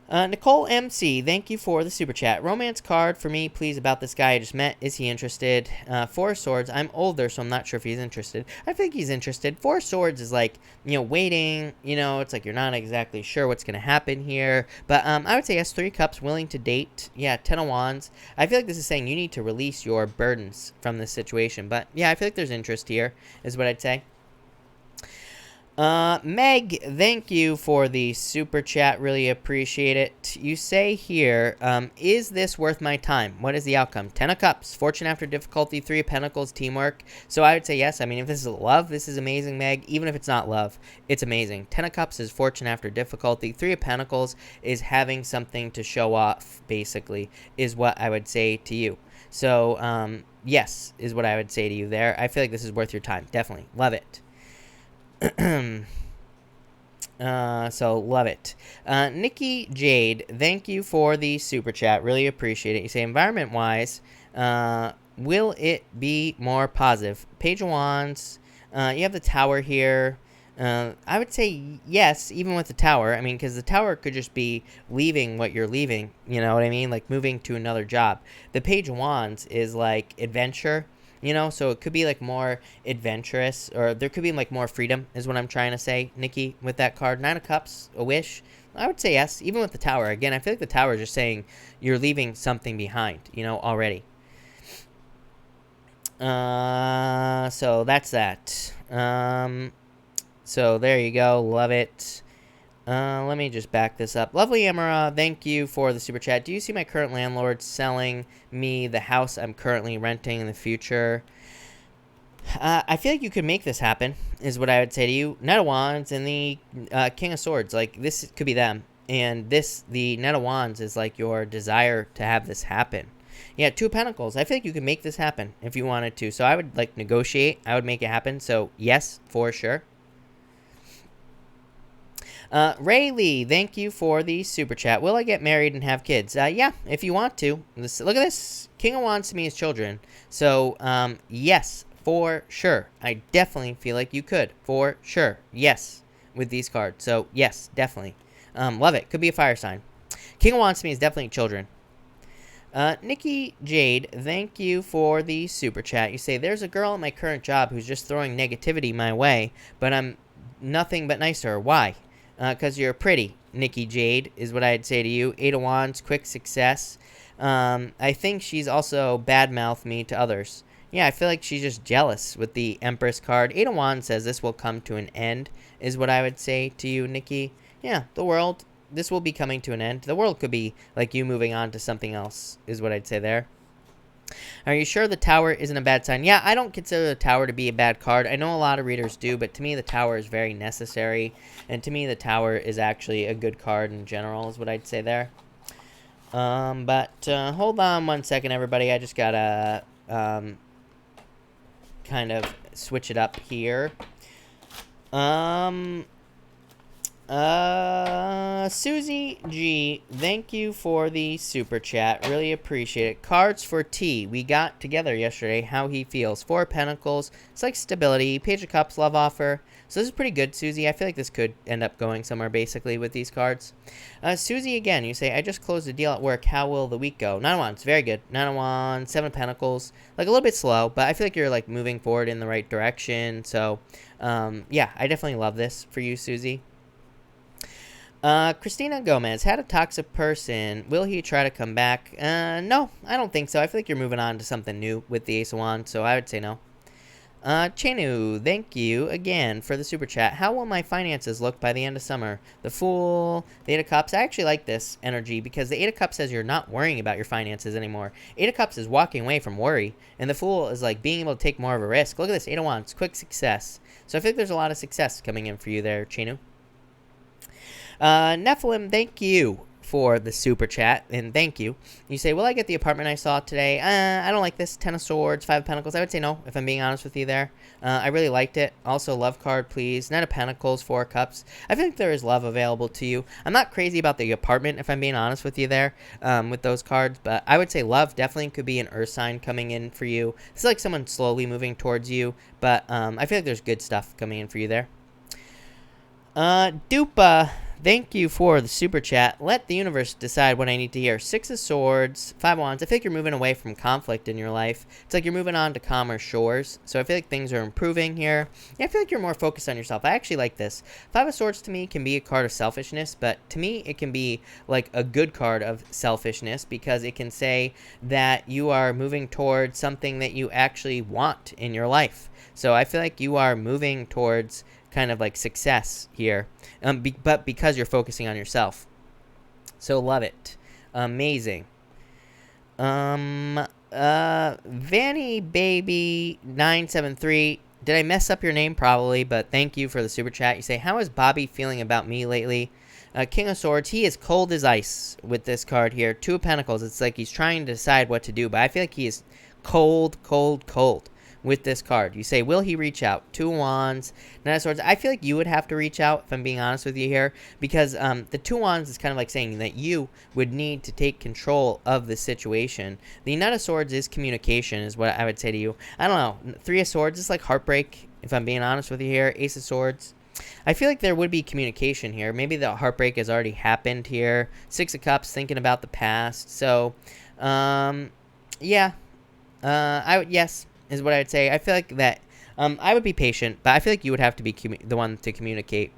Speaker 1: Nicole MC, thank you for the super chat. Romance card for me, please, about this guy I just met. Is he interested? 4 of Swords. I'm older, so I'm not sure if he's interested. I think he's interested. 4 of Swords is like, you know, waiting. You know, it's like you're not exactly sure what's going to happen here. But I would say yes, 3 cups, willing to date. Yeah, 10 of Wands. I feel like this is saying you need to release your burdens from this situation. But yeah, I feel like there's interest here, is what I'd say. Meg, thank you for the super chat. Really appreciate it. You say here, is this worth my time? What is the outcome? 10 of Cups, fortune after difficulty, 3 of Pentacles, teamwork. So I would say yes. I mean, if this is love, this is amazing, Meg. Even if it's not love, it's amazing. 10 of Cups is fortune after difficulty. 3 of Pentacles is having something to show off, basically, is what I would say to you. So, yes, is what I would say to you there. I feel like this is worth your time. Definitely. Love it. So love it. Nikki Jade, thank you for the super chat. Really appreciate it. You say environment wise, will it be more positive? Page of Wands. You have the Tower here. I would say yes, even with the Tower. I mean, because the Tower could just be leaving what you're leaving. You know what I mean? Like moving to another job. The Page of Wands is like adventure. You know, so it could be like more adventurous, or there could be like more freedom, is what I'm trying to say, Nikki, with that card. 9 of Cups, a wish. I would say yes, even with the Tower. Again, I feel like the Tower is just saying you're leaving something behind, you know, already. So that's that. So there you go. Love it. Let me just back this up. Lovely Amara, thank you for the super chat. Do you see my current landlord selling me the house I'm currently renting in the future? I feel like you could make this happen, is what I would say to you. Knight of Wands and the King of Swords. Like, this could be them. And the Knight of Wands is like your desire to have this happen. Yeah, 2 of Pentacles. I feel like you could make this happen if you wanted to. So I would, like, negotiate. I would make it happen. So, yes, for sure. Ray Lee, thank you for the super chat. Will I get married and have kids? Yeah, if you want to. Look at this. King of Wands to me is children. So, yes, for sure. I definitely feel like you could. For sure. Yes, with these cards. So, yes, definitely. Love it. Could be a fire sign. King of Wands to me is definitely children. Nikki Jade, thank you for the super chat. You say, there's a girl at my current job who's just throwing negativity my way, but I'm nothing but nice to her. Why? Because you're pretty, Nikki Jade, is what I'd say to you. 8 of Wands, quick success. I think she's also bad-mouthed me to others. Yeah, I feel like she's just jealous with the Empress card. 8 of Wands says this will come to an end, is what I would say to you, Nikki. Yeah, the world, this will be coming to an end. The world could be like you moving on to something else, is what I'd say there. Are you sure the Tower isn't a bad sign? Yeah, I don't consider the Tower to be a bad card. I know a lot of readers do, but to me the Tower is very necessary. And to me the Tower is actually a good card in general, is what I'd say there. But hold on one second, everybody. I just gotta kind of switch it up here. Susie G, thank you for the super chat. Really appreciate it. Cards for T. We got together yesterday. How he feels. 4 of Pentacles. It's like stability. Page of Cups. Love offer. So this is pretty good, Susie. I feel like this could end up going somewhere basically with these cards. Susie, again, you say, I just closed a deal at work. How will the week go? 9 of Wands. Very good. 9 of Wands. 7 of Pentacles. Like a little bit slow, but I feel like you're like moving forward in the right direction. So, yeah, I definitely love this for you, Susie. Christina Gomez, had a toxic person. Will he try to come back? No, I don't think so. I feel like you're moving on to something new with the Ace of Wands, so I would say no. Chenu, thank you again for the super chat. How will my finances look by the end of summer? The Fool, the 8 of Cups. I actually like this energy because the 8 of Cups says you're not worrying about your finances anymore. 8 of Cups is walking away from worry, and the Fool is like being able to take more of a risk. Look at this, 8 of Wands, quick success. So I think there's a lot of success coming in for you there, Chenu. Nephilim, thank you for the super chat, and thank you. You say, will I get the apartment I saw today? I don't like this. 10 of Swords, 5 of Pentacles. I would say no, if I'm being honest with you there. I really liked it. Also, love card, please. 9 of Pentacles, 4 of Cups. I think there is love available to you. I'm not crazy about the apartment, if I'm being honest with you there, with those cards, but I would say love definitely could be an earth sign coming in for you. It's like someone slowly moving towards you, but I feel like there's good stuff coming in for you there. Dupa, thank you for the super chat. Let the universe decide what I need to hear. 6 of Swords, 5 of Wands. I feel like you're moving away from conflict in your life. It's like you're moving on to calmer shores. So I feel like things are improving here. Yeah, I feel like you're more focused on yourself. I actually like this. 5 of Swords to me can be a card of selfishness, but to me it can be like a good card of selfishness because it can say that you are moving towards something that you actually want in your life. So I feel like you are moving towards kind of like success here, but because you're focusing on yourself. So love it. Amazing. Vanny Baby 973. Did I mess up your name? Probably, but thank you for the super chat. You say, how is Bobby feeling about me lately? King of Swords, he is cold as ice with this card here. Two of Pentacles, it's like he's trying to decide what to do, but I feel like he is cold, cold, cold with this card. You say, will he reach out? Two of Wands, Knight of Swords. I feel like you would have to reach out, if I'm being honest with you here, because the Two of Wands is kind of like saying that you would need to take control of the situation. The Knight of Swords is communication, is what I would say to you. I don't know. Three of Swords is like heartbreak, if I'm being honest with you here. Ace of Swords. I feel like there would be communication here. Maybe the heartbreak has already happened here. Six of Cups, thinking about the past. So, yeah. Yes, is what I would say. I feel like that I would be patient, but I feel like you would have to be the one to communicate.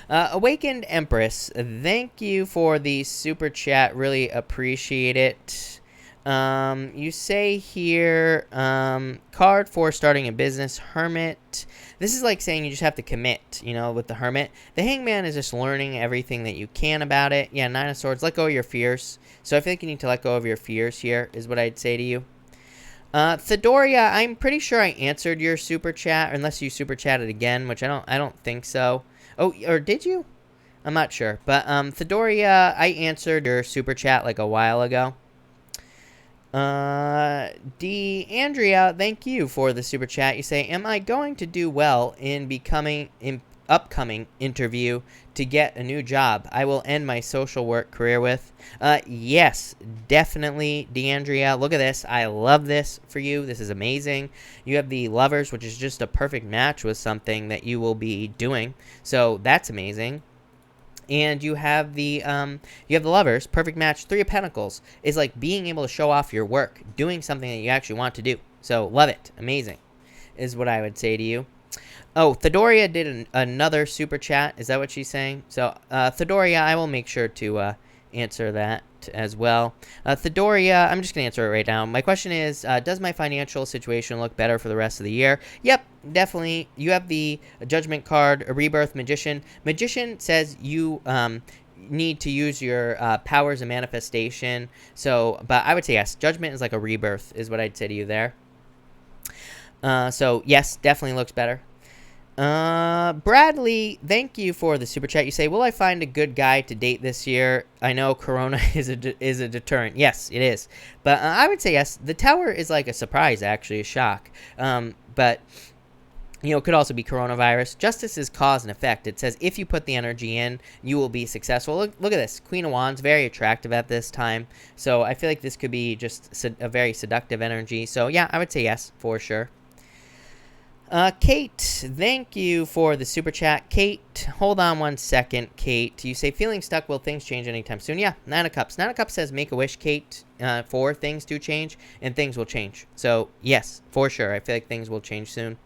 Speaker 1: Awakened Empress, thank you for the super chat. Really appreciate it. You say here, card for starting a business, Hermit. This is like saying you just have to commit, you know, with the Hermit. The Hangman is just learning everything that you can about it. Yeah, Nine of Swords, let go of your fears. So I feel like you need to let go of your fears here, is what I'd say to you. Thedoria, I'm pretty sure I answered your super chat, unless you super chatted again, which I don't think so. Oh, or did you? I'm not sure. But, Thedoria, I answered your super chat like a while ago. Andrea, thank you for the super chat. You say, am I going to do well in upcoming interview to get a new job I will end my social work career with? Yes, definitely, DeAndrea. Look at this. I love this for you. This is amazing. You have the Lovers, which is just a perfect match with something that you will be doing. So that's amazing. And you have the Lovers, perfect match. Three of Pentacles is like being able to show off your work, doing something that you actually want to do. So love it, amazing, is what I would say to you. Oh, Thedoria did another super chat. Is that what she's saying? So Thedoria, I will make sure to answer that as well. Thedoria, I'm just gonna answer it right now. My question is, does my financial situation look better for the rest of the year? Yep. Definitely. You have the Judgment card, a Rebirth, Magician. Magician says you need to use your powers of manifestation. So, but I would say yes. Judgment is like a rebirth, is what I'd say to you there. So yes, definitely looks better. Bradley, thank you for the super chat. You say, will I find a good guy to date this year? I know Corona is a deterrent. Yes, it is. But I would say yes. The Tower is like a surprise, actually, a shock. But you know, it could also be coronavirus. Justice is cause and effect. It says if you put the energy in, you will be successful. Look at this. Queen of Wands, very attractive at this time. So I feel like this could be just a very seductive energy. So yeah, I would say yes, for sure. Kate, thank you for the super chat. Kate, hold on one second, Kate. You say, feeling stuck, will things change anytime soon? Yeah, Nine of Cups. Nine of Cups says make a wish, Kate, for things to change, and things will change. So, yes, for sure. I feel like things will change soon.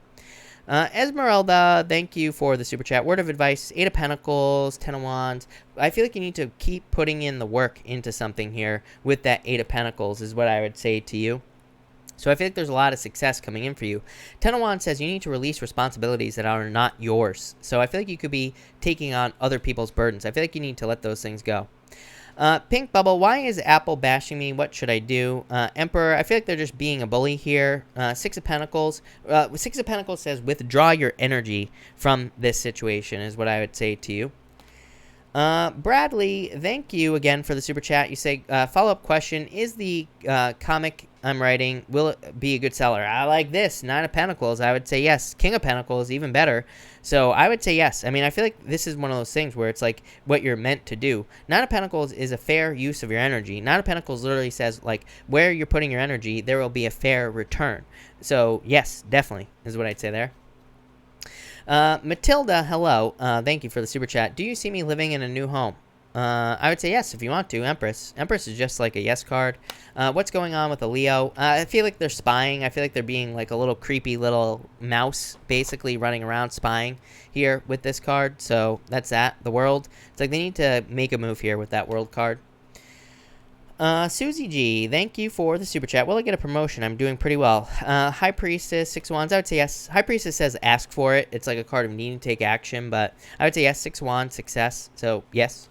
Speaker 1: Esmeralda, thank you for the super chat. Word of advice, Eight of Pentacles, Ten of Wands. I feel like you need to keep putting in the work into something here with that Eight of Pentacles is what I would say to you. So I feel like there's a lot of success coming in for you. Ten of Wands says you need to release responsibilities that are not yours. So I feel like you could be taking on other people's burdens. I feel like you need to let those things go. Pink Bubble, why is Apple bashing me? What should I do? Emperor, I feel like they're just being a bully here. Six of Pentacles. Six of Pentacles says withdraw your energy from this situation is what I would say to you. Bradley, thank you again for the super chat. You say, follow-up question, is the comic I'm writing, will it be a good seller? I like this. Nine of Pentacles, I would say yes. King of Pentacles, even better. So I would say yes. I mean, I feel like this is one of those things where it's like what you're meant to do. Nine of Pentacles is a fair use of your energy. Nine of Pentacles literally says, like, where you're putting your energy, there will be a fair return. So, yes, definitely is what I'd say there. Matilda, hello. Thank you for the super chat. Do you see me living in a new home? I would say yes if you want to. Empress. Empress is just like a yes card. What's going on with a Leo? I feel like they're spying. I feel like they're being like a little creepy little mouse, basically running around spying here with this card. So that's that. The World. It's like they need to make a move here with that World card. Susie G, thank you for the super chat. Will I get a promotion? I'm doing pretty well. High Priestess, 6 wands. I would say yes. High Priestess says ask for it. It's like a card of needing to take action, but I would say yes. 6 wands, success. So, yes.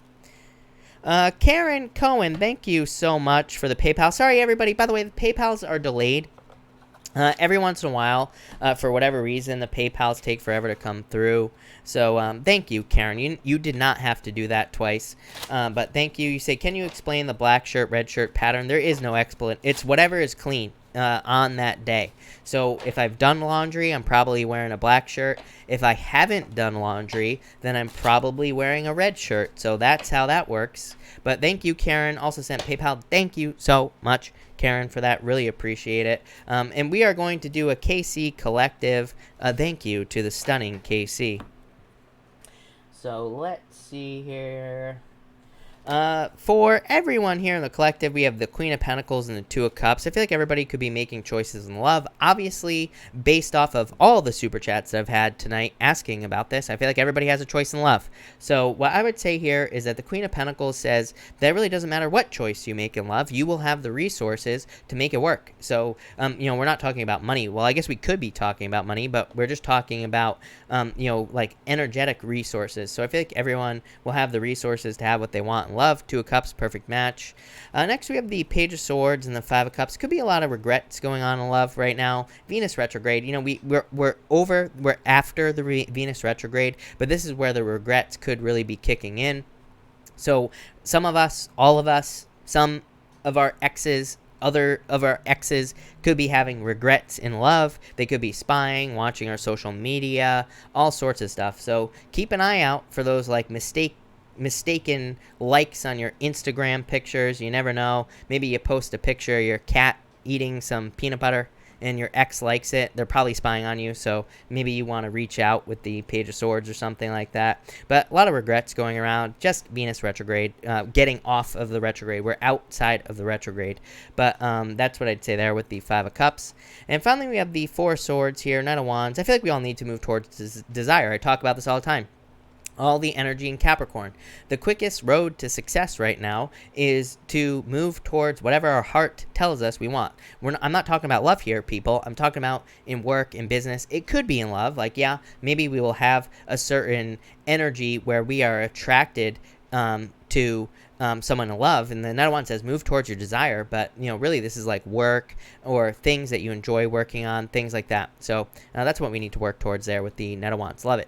Speaker 1: Karen Cohen, thank you so much for the PayPal. Sorry, everybody. By the way, the PayPals are delayed. Every once in a while, for whatever reason, the PayPals take forever to come through. So thank you, Karen. You did not have to do that twice. But thank you. You say, can you explain the black shirt, red shirt pattern? There is no explanation. It's whatever is clean on that day. So if I've done laundry, I'm probably wearing a black shirt. If I haven't done laundry, then I'm probably wearing a red shirt. So that's how that works. But thank you, Karen. Also sent PayPal. Thank you so much, Karen, for that. Really appreciate it. And we are going to do a KC collective thank you to the stunning KC. So let's see here. For everyone here in the collective, we have the Queen of Pentacles and the Two of Cups. I feel like everybody could be making choices in love. Obviously, based off of all the super chats that I've had tonight asking about this, I feel like everybody has a choice in love. So what I would say here is that the Queen of Pentacles says that it really doesn't matter what choice you make in love. You will have the resources to make it work. So, we're not talking about money. Well, I guess we could be talking about money, but we're just talking about, like energetic resources. So I feel like everyone will have the resources to have what they want in love. Two of Cups, perfect match. Next, we have the Page of Swords and the Five of Cups. Could be a lot of regrets going on in love right now. Venus retrograde. We're after the Venus retrograde, but this is where the regrets could really be kicking in. So some of us, all of us, some of our exes, other of our exes could be having regrets in love. They could be spying, watching our social media, all sorts of stuff. So keep an eye out for those like mistaken likes on your Instagram pictures. You never know. Maybe you post a picture of your cat eating some peanut butter and your ex likes it. They're probably spying on you, so maybe you want to reach out with the Page of Swords or something like that. But a lot of regrets going around. Just Venus retrograde, getting off of the retrograde. We're outside of the retrograde. But that's what I'd say there with the Five of Cups. And finally, we have the Four of Swords here, Knight of Wands. I feel like we all need to move towards desire. I talk about this all the time. All the energy in Capricorn. The quickest road to success right now is to move towards whatever our heart tells us we want. I'm not talking about love here, people. I'm talking about in work, in business. It could be in love. Like, yeah, maybe we will have a certain energy where we are attracted to someone in love. And the Knight of Wands says move towards your desire. But, really this is like work or things that you enjoy working on, things like that. So that's what we need to work towards there with the Knight of Wands. Love it.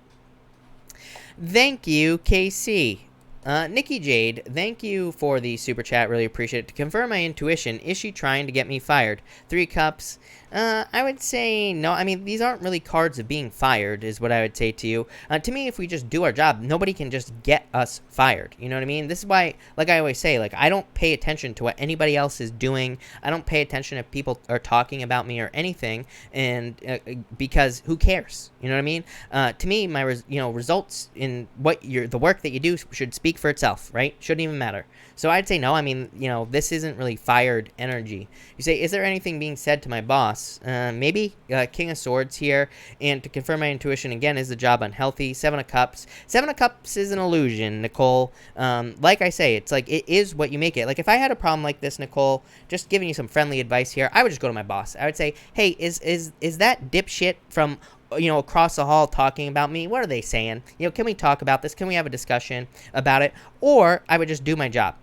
Speaker 1: Thank you, KC. Nikki Jade, thank you for the super chat. Really appreciate it. To confirm my intuition, is she trying to get me fired? Three Cups. I would say no. I mean, these aren't really cards of being fired is what I would say to you. To me, if we just do our job, nobody can just get us fired. You know what I mean? This is why, like I always say, like I don't pay attention to what anybody else is doing. I don't pay attention if people are talking about me or anything, and because who cares? You know what I mean? To me, my results in the work that you do should speak for itself, right? Shouldn't even matter. So I'd say no. I mean, this isn't really fired energy. You say, is there anything being said to my boss? Maybe. King of Swords here. And to confirm my intuition again, is the job unhealthy? Seven of Cups. Seven of Cups is an illusion, Nicole. Like I say, it's like it is what you make it. Like if I had a problem like this, Nicole, just giving you some friendly advice here, I would just go to my boss. I would say, hey, is that dipshit from across the hall talking about me? What are they saying? Can we talk about this? Can we have a discussion about it? Or I would just do my job.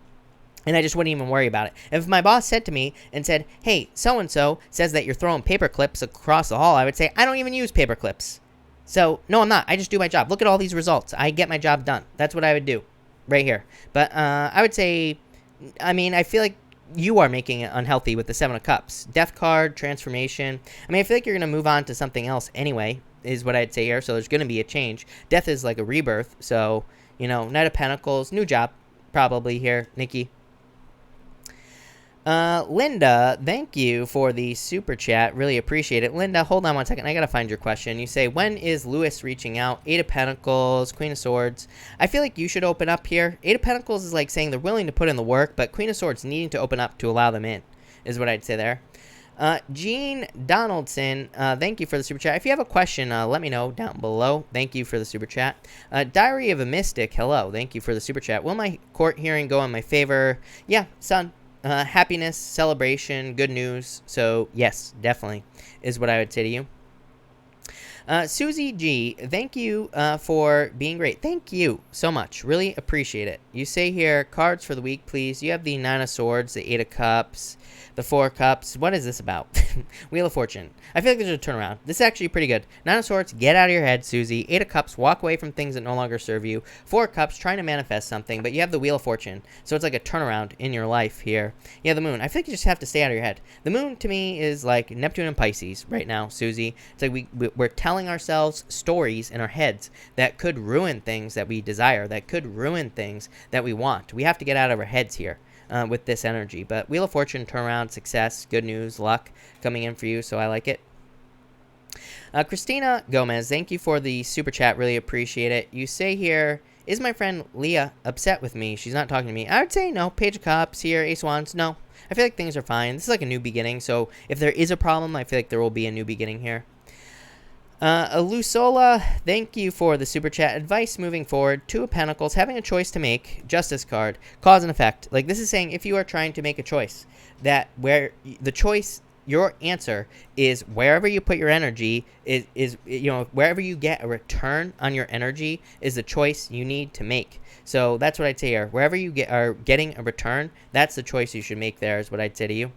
Speaker 1: And I just wouldn't even worry about it. If my boss said to me and said, hey, so-and-so says that you're throwing paper clips across the hall, I would say, I don't even use paper clips. So, no, I'm not. I just do my job. Look at all these results. I get my job done. That's what I would do right here. But I would say, I feel like you are making it unhealthy with the Seven of Cups. Death card, transformation. I feel like you're going to move on to something else anyway, is what I'd say here. So there's going to be a change. Death is like a rebirth. So, Knight of Pentacles, new job probably here, Nikki. Linda, thank you for the super chat. Really appreciate it. Linda, hold on one second. I gotta find your question. You say, when is Lewis reaching out? Eight of Pentacles, Queen of Swords. I feel like you should open up here. Eight of Pentacles is like saying they're willing to put in the work, but Queen of Swords needing to open up to allow them in, is what I'd say there. Jean Donaldson, thank you for the super chat. If you have a question, let me know down below. Thank you for the super chat. Diary of a Mystic, hello. Thank you for the super chat. Will my court hearing go in my favor? Yeah, son. happiness, celebration, good news. So yes, definitely is what I would say to you. Susie G, thank you for being great. Thank you so much. Really appreciate it. You say here, cards for the week, please. You have the Nine of Swords, the Eight of Cups, the Four of Cups. What is this about? Wheel of Fortune. I feel like there's a turnaround. This is actually pretty good. Nine of Swords, get out of your head, Susie. Eight of Cups, walk away from things that no longer serve you. Four of Cups, trying to manifest something, but you have the Wheel of Fortune. So it's like a turnaround in your life here. Yeah, the Moon. I feel like you just have to stay out of your head. The Moon, to me, is like Neptune and Pisces right now, Susie. It's like we're telling ourselves stories in our heads that could ruin things that we desire, that could ruin things that we want. We have to get out of our heads here. With this energy. But Wheel of Fortune, turnaround, success, good news, luck coming in for you, so I like it. Christina Gomez, thank you for the super chat. Really appreciate it. You say here, is my friend Leah upset with me? She's not talking to me. I would say no. Page of Cups here, Ace of Wands. No. I feel like things are fine. This is like a new beginning, so if there is a problem, I feel like there will be a new beginning here. Lusola, thank you for the super chat. Advice moving forward. Two of Pentacles, having a choice to make. Justice card. Cause and effect. Like, this is saying if you are trying to make a choice, that where the choice, your answer is wherever you put your energy is you know, wherever you get a return on your energy is the choice you need to make. So that's what I'd say here. Wherever you are getting a return, that's the choice you should make there, is what I'd say to you.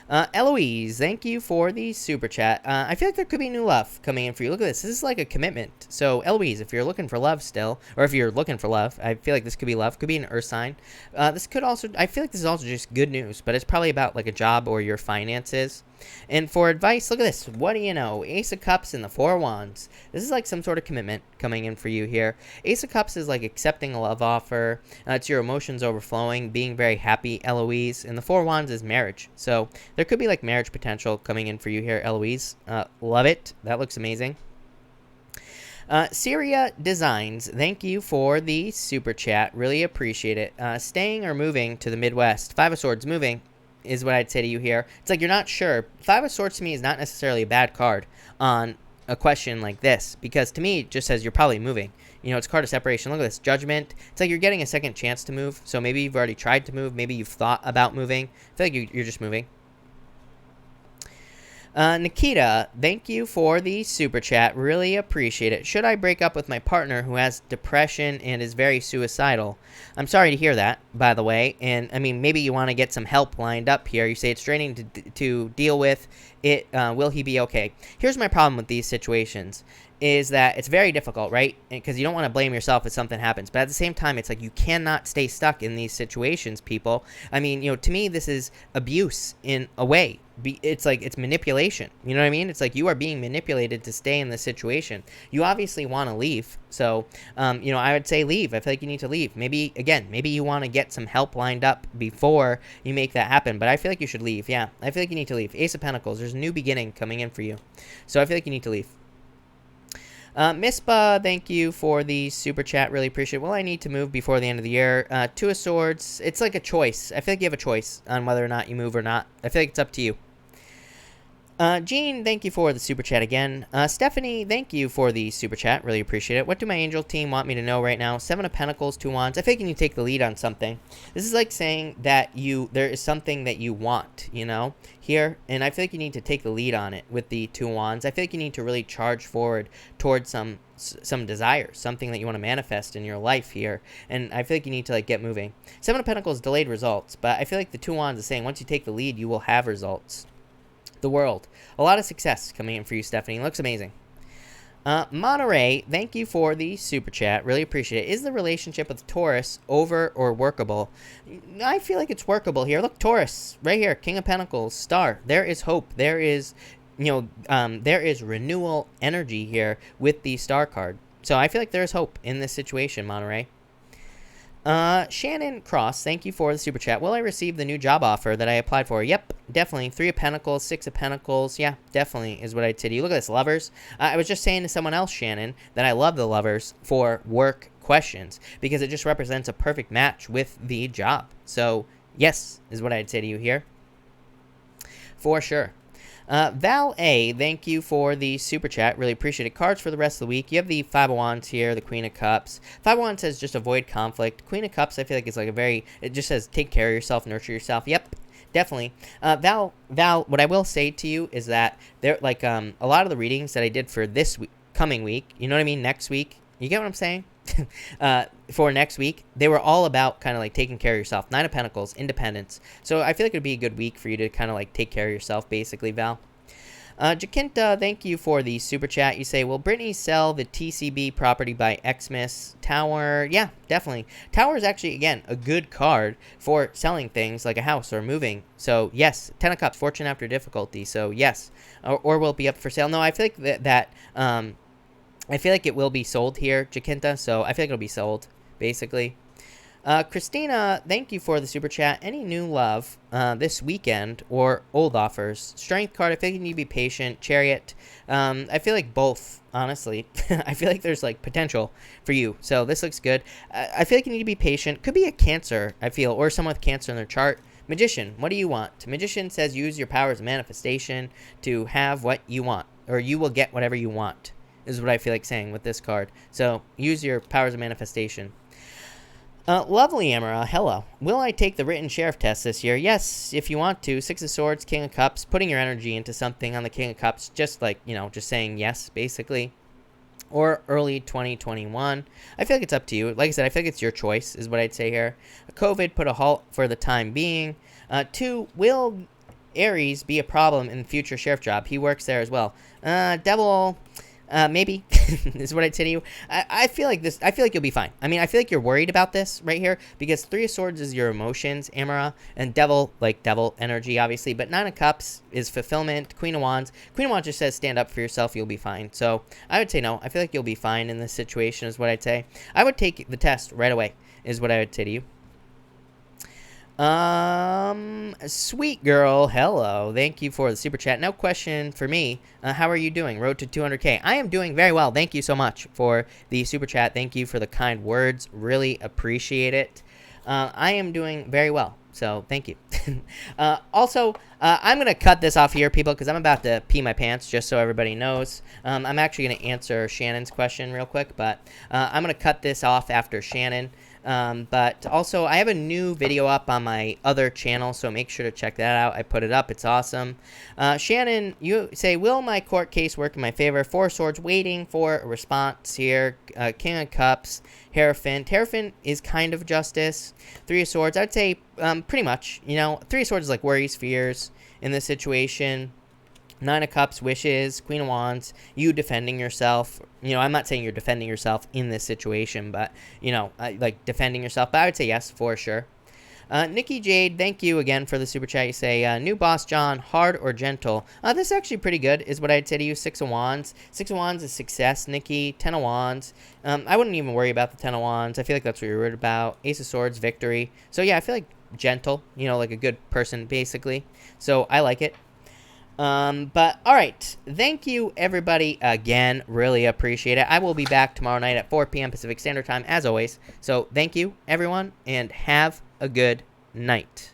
Speaker 1: Eloise, thank you for the super chat. I feel like there could be new love coming in for you. Look at this. This is like a commitment. So, Eloise, if you're looking for love still, or if you're looking for love, I feel like this could be love. Could be an earth sign. This could also, I feel like this is also just good news, but it's probably about like a job or your finances. And for advice, look at this. What do you know? Ace of Cups and the Four of Wands. This is like some sort of commitment coming in for you here. Ace of Cups is like accepting a love offer. It's your emotions overflowing, being very happy, Eloise. And the Four of Wands is marriage. So there could be like marriage potential coming in for you here, Eloise. Love it. That looks amazing. Syria Designs, thank you for the super chat. Really appreciate it. Staying or moving to the Midwest? Five of Swords, moving is what I'd say to you here. It's like you're not sure. Five of Swords to me is not necessarily a bad card on a question like this, because to me it just says you're probably moving. You know, it's a card of separation. Look at this. Judgment. It's like you're getting a second chance to move. So maybe you've already tried to move. Maybe you've thought about moving. I feel like you're just moving. Nikita, thank you for the super chat. Really appreciate it. Should I break up with my partner who has depression and is very suicidal? I'm sorry to hear that, by the way. And, I mean, maybe you want to get some help lined up here. You say it's draining to deal with it. Will he be okay? Here's my problem with these situations. Is that it's very difficult, right? Because you don't want to blame yourself if something happens. But at the same time, it's like you cannot stay stuck in these situations, people. I mean, you know, to me, this is abuse in a way. It's like it's manipulation. You know what I mean? It's like you are being manipulated to stay in this situation. You obviously want to leave. So, you know, I would say leave. I feel like you need to leave. Maybe, again, maybe you want to get some help lined up before you make that happen. But I feel like you should leave. Yeah, I feel like you need to leave. Ace of Pentacles. There's a new beginning coming in for you. So I feel like you need to leave. Mispa, thank you for the super chat. Really appreciate it. Well, I need to move before the end of the year. Two of Swords. It's like a choice. I feel like you have a choice on whether or not you move or not. I feel like it's up to you. Jean, thank you for the super chat again. Stephanie, thank you for the super chat. Really appreciate it. What do my angel team want me to know right now? Seven of Pentacles, Two Wands. I think you need to take the lead on something. This is like saying that there is something that you want, you know, here. And I feel like you need to take the lead on it with the Two Wands. I feel like you need to really charge forward towards some desire, something that you want to manifest in your life here. And I feel like you need to like get moving. Seven of Pentacles, delayed results. But I feel like the Two Wands is saying once you take the lead, you will have results. The world. A lot of success coming in for you, Stephanie. Looks amazing. Monterey, thank you for the super chat. Really appreciate it. Is the relationship with Taurus over or workable? I feel like it's workable here. Look, Taurus, right here. King of Pentacles, Star. There is hope. There is, you know, there is renewal energy here with the Star card. So I feel like there is hope in this situation, Monterey. Shannon Cross, thank you for the super chat. Will I receive the new job offer that I applied for? Yep, definitely. Three of Pentacles, Six of Pentacles. Yeah, definitely is what I'd say to you. Look at this, Lovers. I was just saying to someone else, Shannon, that I love the Lovers for work questions because it just represents a perfect match with the job. So, yes, is what I'd say to you here. For sure. Val A, thank you for the super chat. Really appreciate it. Cards for the rest of the week. You have the Five of Wands here, the Queen of Cups. Five of Wands says just avoid conflict. Queen of Cups, I feel like it's like it just says take care of yourself, nurture yourself. Yep, definitely. Val, what I will say to you is that there, like, a lot of the readings that I did for this coming week, you know what I mean, next week, you get what I'm saying? For next week, they were all about kind of like taking care of yourself. Nine of Pentacles, independence. So I feel like it would be a good week for you to kind of like take care of yourself, basically, Val. Jacinta, thank you for the super chat. You say, will Brittany sell the TCB property by Xmas? Tower, yeah, definitely. Tower is actually, again, a good card for selling things like a house or moving. So, yes, Ten of Cups, fortune after difficulty. So, yes. Or will it be up for sale? No, I feel like I feel like it will be sold here, Jacinta, so I feel like it'll be sold, basically. Christina, thank you for the super chat. Any new love this weekend or old offers? Strength card, I feel like you need to be patient. Chariot, I feel like both, honestly. I feel like there's, like, potential for you, so this looks good. I feel like you need to be patient. Could be a Cancer, I feel, or someone with Cancer in their chart. Magician, what do you want? Magician says use your powers of manifestation to have what you want, or you will get whatever you want. Is what I feel like saying with this card. So, use your powers of manifestation. Lovely Amara, hello. Will I take the written sheriff test this year? Yes, if you want to. Six of Swords, King of Cups, putting your energy into something on the King of Cups, just like, you know, just saying yes, basically. Or early 2021. I feel like it's up to you. Like I said, I feel like it's your choice, is what I'd say here. COVID, put a halt for the time being. 2, will Aries be a problem in the future sheriff job? He works there as well. Devil... maybe is what I'd say to you. I feel like this. I feel like you'll be fine. I mean, I feel like you're worried about this right here because Three of Swords is your emotions, Amara, and Devil, like devil energy, obviously. But Nine of Cups is fulfillment. Queen of Wands. Queen of Wands just says stand up for yourself. You'll be fine. So I would say no. I feel like you'll be fine in this situation. Is what I'd say. I would take the test right away. Is what I would say to you. Sweet girl, hello. Thank you for the super chat. No question for me. How are you doing? Road to 200K. I am doing very well. Thank you so much for the super chat. Thank you for the kind words. Really appreciate it. I am doing very well. So thank you. Also, I'm going to cut this off here, people, because I'm about to pee my pants, just so everybody knows. I'm actually going to answer Shannon's question real quick, but I'm going to cut this off after Shannon. But also, I have a new video up on my other channel, so make sure to check that out. I put it up. It's awesome. Shannon, you say, will my court case work in my favor? Four of Swords, waiting for a response here. King of Cups, Hierophant. Hierophant is kind of justice. Three of Swords, I'd say pretty much. You know, Three of Swords is like worries, fears in this situation. Nine of Cups, wishes. Queen of Wands, you defending yourself. You know, I'm not saying you're defending yourself in this situation, but, you know, like defending yourself. But I would say yes, for sure. Nikki Jade, thank you again for the super chat. You say, new boss John, hard or gentle? This is actually pretty good, is what I'd say to you. Six of Wands. Six of Wands is success, Nikki. Ten of Wands. I wouldn't even worry about the Ten of Wands. I feel like that's what you're worried about. Ace of Swords, victory. So, yeah, I feel like gentle, you know, like a good person, basically. So, I like it. But all right, thank you everybody again, really appreciate it. I will be back tomorrow night at 4 p.m. Pacific Standard Time as always. So thank you everyone and have a good night.